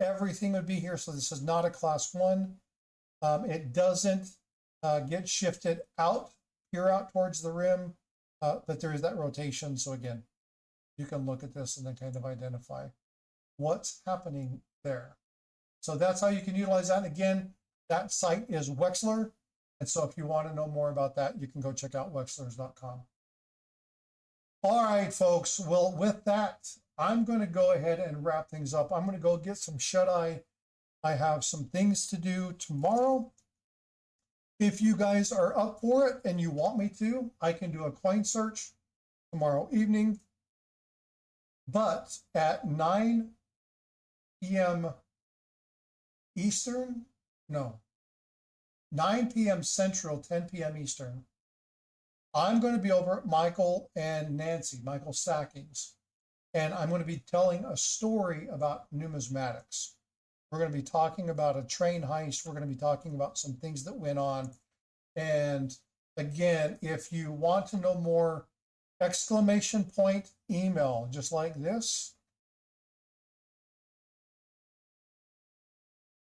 everything would be here. So this is not a class 1. It doesn't get shifted out towards the rim, but there is that rotation. So again, you can look at this and then kind of identify what's happening there. So that's how you can utilize that. And again, that site is Wexler. And so if you want to know more about that, you can go check out wexlers.com. All right, folks. Well, with that, I'm going to go ahead and wrap things up. I'm going to go get some shut-eye. I have some things to do tomorrow. If you guys are up for it and you want me to, I can do a coin search tomorrow evening. But at 9 p.m. Eastern, no, 9 p.m. Central, 10 p.m. Eastern, I'm going to be over at Michael and Nancy, Michael Stackings, and I'm going to be telling a story about numismatics. We're going to be talking about a train heist. We're going to be talking about some things that went on. And again, if you want to know more, exclamation point email, just like this.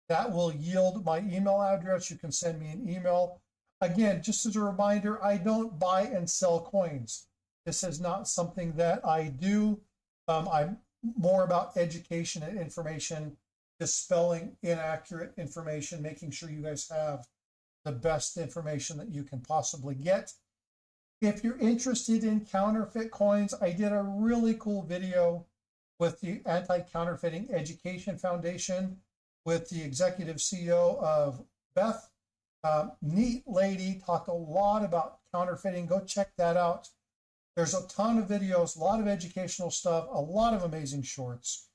That will yield my email address. You can send me an email. Again, just as a reminder, I don't buy and sell coins. This is not something that I do. I'm more about education and information, dispelling inaccurate information, making sure you guys have the best information that you can possibly get. If you're interested in counterfeit coins, I did a really cool video with the Anti-Counterfeiting Education Foundation with the executive CEO of Beth. Neat lady, talked a lot about counterfeiting. Go check that out. There's a ton of videos, a lot of educational stuff, a lot of amazing shorts.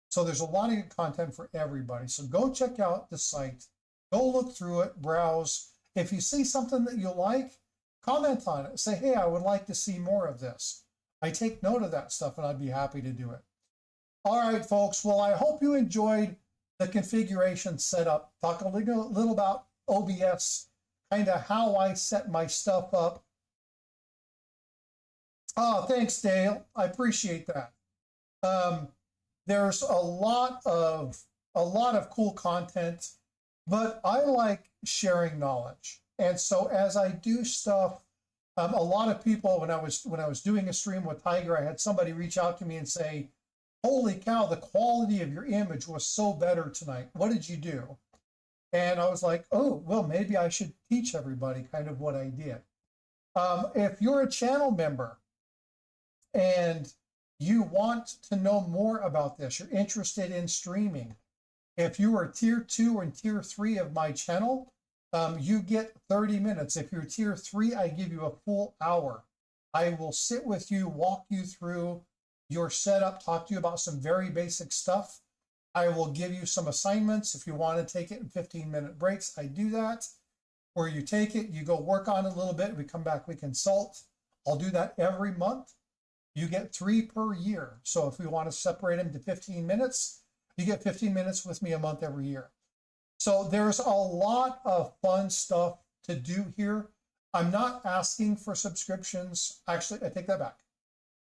So there's a lot of good content for everybody. So go check out the site. Go look through it, browse. If you see something that you like, comment on it. Say, hey, I would like to see more of this. I take note of that stuff and I'd be happy to do it. All right, folks. Well, I hope you enjoyed the configuration setup. Talk a little about OBS, kind of how I set my stuff up. Oh, thanks, Dale. I appreciate that. There's a lot of cool content, but I like sharing knowledge. And so as I do stuff, a lot of people, when I was doing a stream with Tiger, I had somebody reach out to me and say, holy cow, the quality of your image was so better tonight. What did you do? And I was like, oh, well, maybe I should teach everybody kind of what I did. If you're a channel member and you want to know more about this, you're interested in streaming, if you are tier 2 and tier 3 of my channel, you get 30 minutes. If you're tier 3, I give you a full hour. I will sit with you, walk you through your setup, talk to you about some very basic stuff. I will give you some assignments. If you want to take it in 15-minute breaks, I do that. Where you take it, you go work on it a little bit, we come back, we consult. I'll do that every month. You get 3 per year. So if we want to separate them to 15 minutes, you get 15 minutes with me a month every year. So there's a lot of fun stuff to do here. I'm not asking for subscriptions. Actually, I take that back.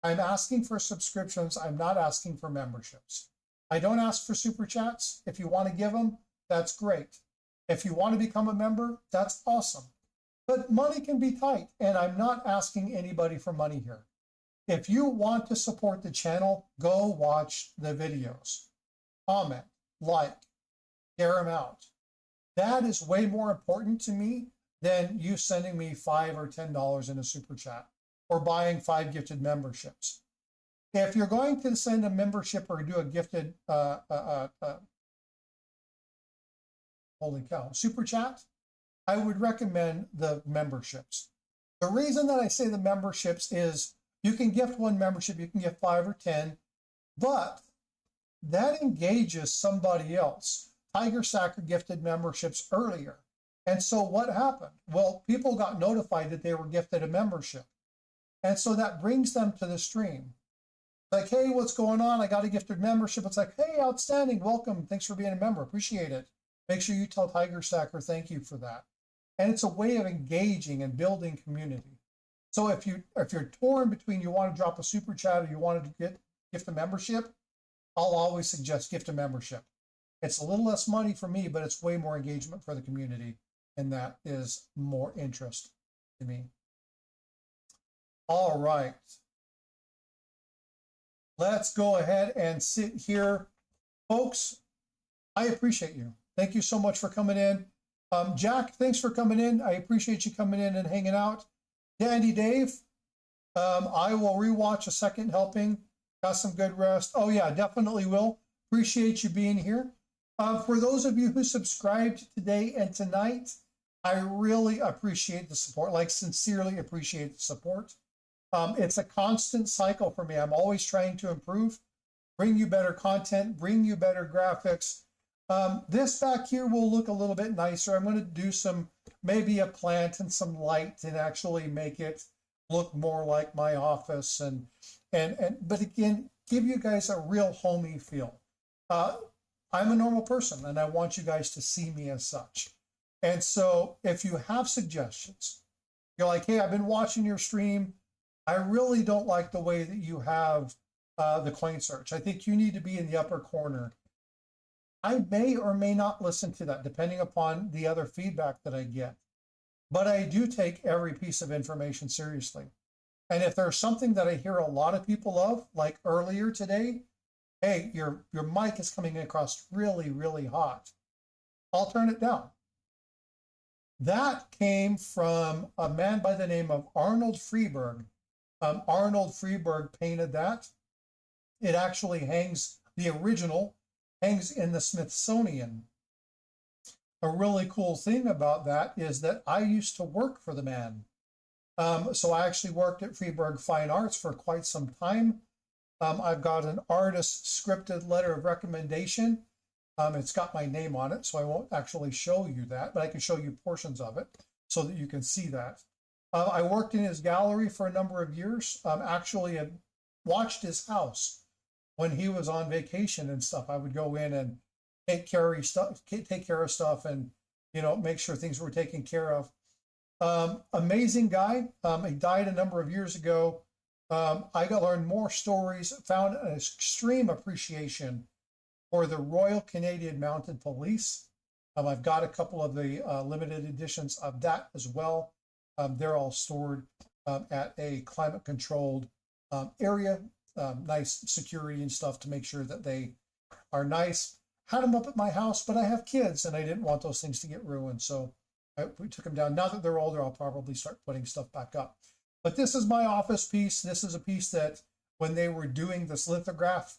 I'm asking for subscriptions. I'm not asking for memberships. I don't ask for super chats. If you want to give them, that's great. If you want to become a member, that's awesome. But money can be tight, and I'm not asking anybody for money here. If you want to support the channel, go watch the videos. Comment, like, share them out. That is way more important to me than you sending me $5 or $10 in a super chat or buying 5 gifted memberships. If you're going to send a membership or do a gifted, holy cow, super chat, I would recommend the memberships. The reason that I say the memberships is you can gift 1 membership, you can gift 5 or 10, but that engages somebody else. Tiger Stacker gifted memberships earlier. And so what happened? Well, people got notified that they were gifted a membership. And so that brings them to the stream. Like, hey, what's going on? I got a gifted membership. It's like, hey, outstanding. Welcome. Thanks for being a member. Appreciate it. Make sure you tell Tiger Stacker thank you for that. And it's a way of engaging and building community. So if you're torn between you want to drop a super chat or you wanted to gift a membership, I'll always suggest gift a membership. It's a little less money for me, but it's way more engagement for the community. And that is more interest to me. All right. Let's go ahead and sit here. Folks, I appreciate you. Thank you so much for coming in. Jack, thanks for coming in. I appreciate you coming in and hanging out. Dandy Dave, I will rewatch a second helping. Got some good rest. Oh yeah, definitely will. Appreciate you being here. For those of you who subscribed today and tonight, I really appreciate the support, like sincerely appreciate the support. It's a constant cycle for me. I'm always trying to improve, bring you better content, bring you better graphics. This back here will look a little bit nicer. I'm going to do maybe a plant and some light and actually make it look more like my office but again, give you guys a real homey feel. I'm a normal person and I want you guys to see me as such. And so if you have suggestions, you're like, hey, I've been watching your stream. I really don't like the way that you have the coin search. I think you need to be in the upper corner. I may or may not listen to that depending upon the other feedback that I get. But I do take every piece of information seriously. And if there's something that I hear a lot of people love, like earlier today, hey, your mic is coming across really, really hot, I'll turn it down. That came from a man by the name of Arnold Freeberg. Arnold Freeberg painted that. It actually hangs, the original hangs in the Smithsonian. A really cool thing about that is that I used to work for the man. So I actually worked at Freeberg Fine Arts for quite some time. I've got an artist scripted letter of recommendation. It's got my name on it, so I won't actually show you that, but I can show you portions of it so that you can see that. I worked in his gallery for a number of years. Actually, I watched his house when he was on vacation and stuff. I would go in and take care of stuff, and make sure things were taken care of. Amazing guy. He died a number of years ago. I got to learn more stories. Found an extreme appreciation for the Royal Canadian Mounted Police. I've got a couple of the limited editions of that as well. They're all stored at a climate-controlled area. Nice security and stuff to make sure that they are nice. Had them up at my house, but I have kids and I didn't want those things to get ruined. So we took them down. Now that they're older, I'll probably start putting stuff back up. But this is my office piece. This is a piece that when they were doing this lithograph,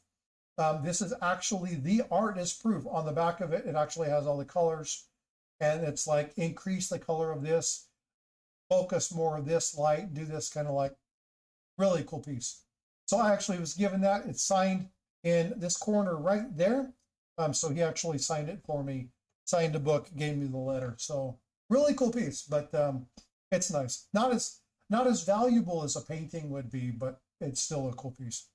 this is actually the artist proof. On the back of it, it actually has all the colors. And it's like, increase the color of this, focus more of this light, do this kind of like really cool piece. So I actually was given that. It's signed in this corner right there. So he actually signed it for me, signed the book, gave me the letter. So really cool piece, but it's nice. Not as valuable as a painting would be, but it's still a cool piece.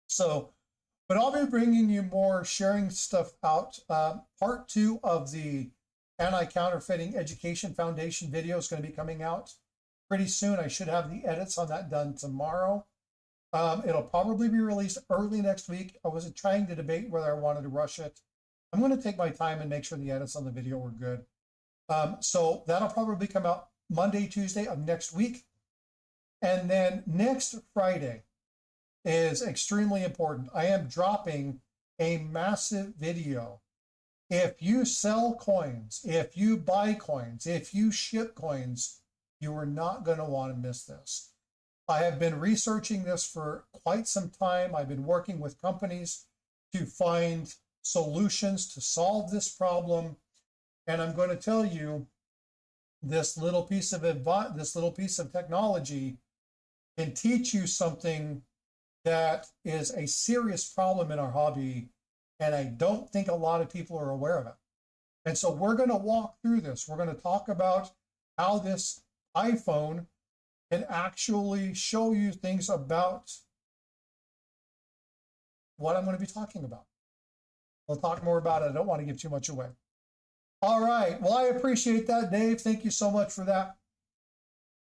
So, but I'll be bringing you more sharing stuff out. Part 2 of the Anti-Counterfeiting Education Foundation video is going to be coming out pretty soon. I should have the edits on that done tomorrow. It'll probably be released early next week. I was trying to debate whether I wanted to rush it. I'm going to take my time and make sure the edits on the video were good. So that'll probably come out Monday, Tuesday of next week. And then next Friday is extremely important. I am dropping a massive video If you sell coins, if you buy coins, if you ship coins, you are not going to want to miss this. I have been researching this for quite some time. I've been working with companies to find solutions to solve this problem. And I'm going to tell you, this little piece of advice, this little piece of technology can teach you something that is a serious problem in our hobby. And I don't think a lot of people are aware of it. And so we're going to walk through this. We're going to talk about how this iPhone can actually show you things about what I'm going to be talking about. We'll talk more about it. I don't want to give too much away. All right. Well, I appreciate that, Dave. Thank you so much for that.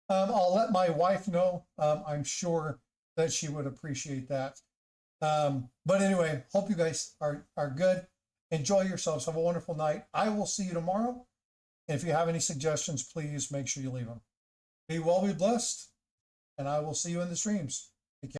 I'll let my wife know. I'm sure that she would appreciate that. But anyway, hope you guys are good. Enjoy yourselves. Have a wonderful night. I will see you tomorrow. And if you have any suggestions, please make sure you leave them. Be well, be blessed, and I will see you in the streams.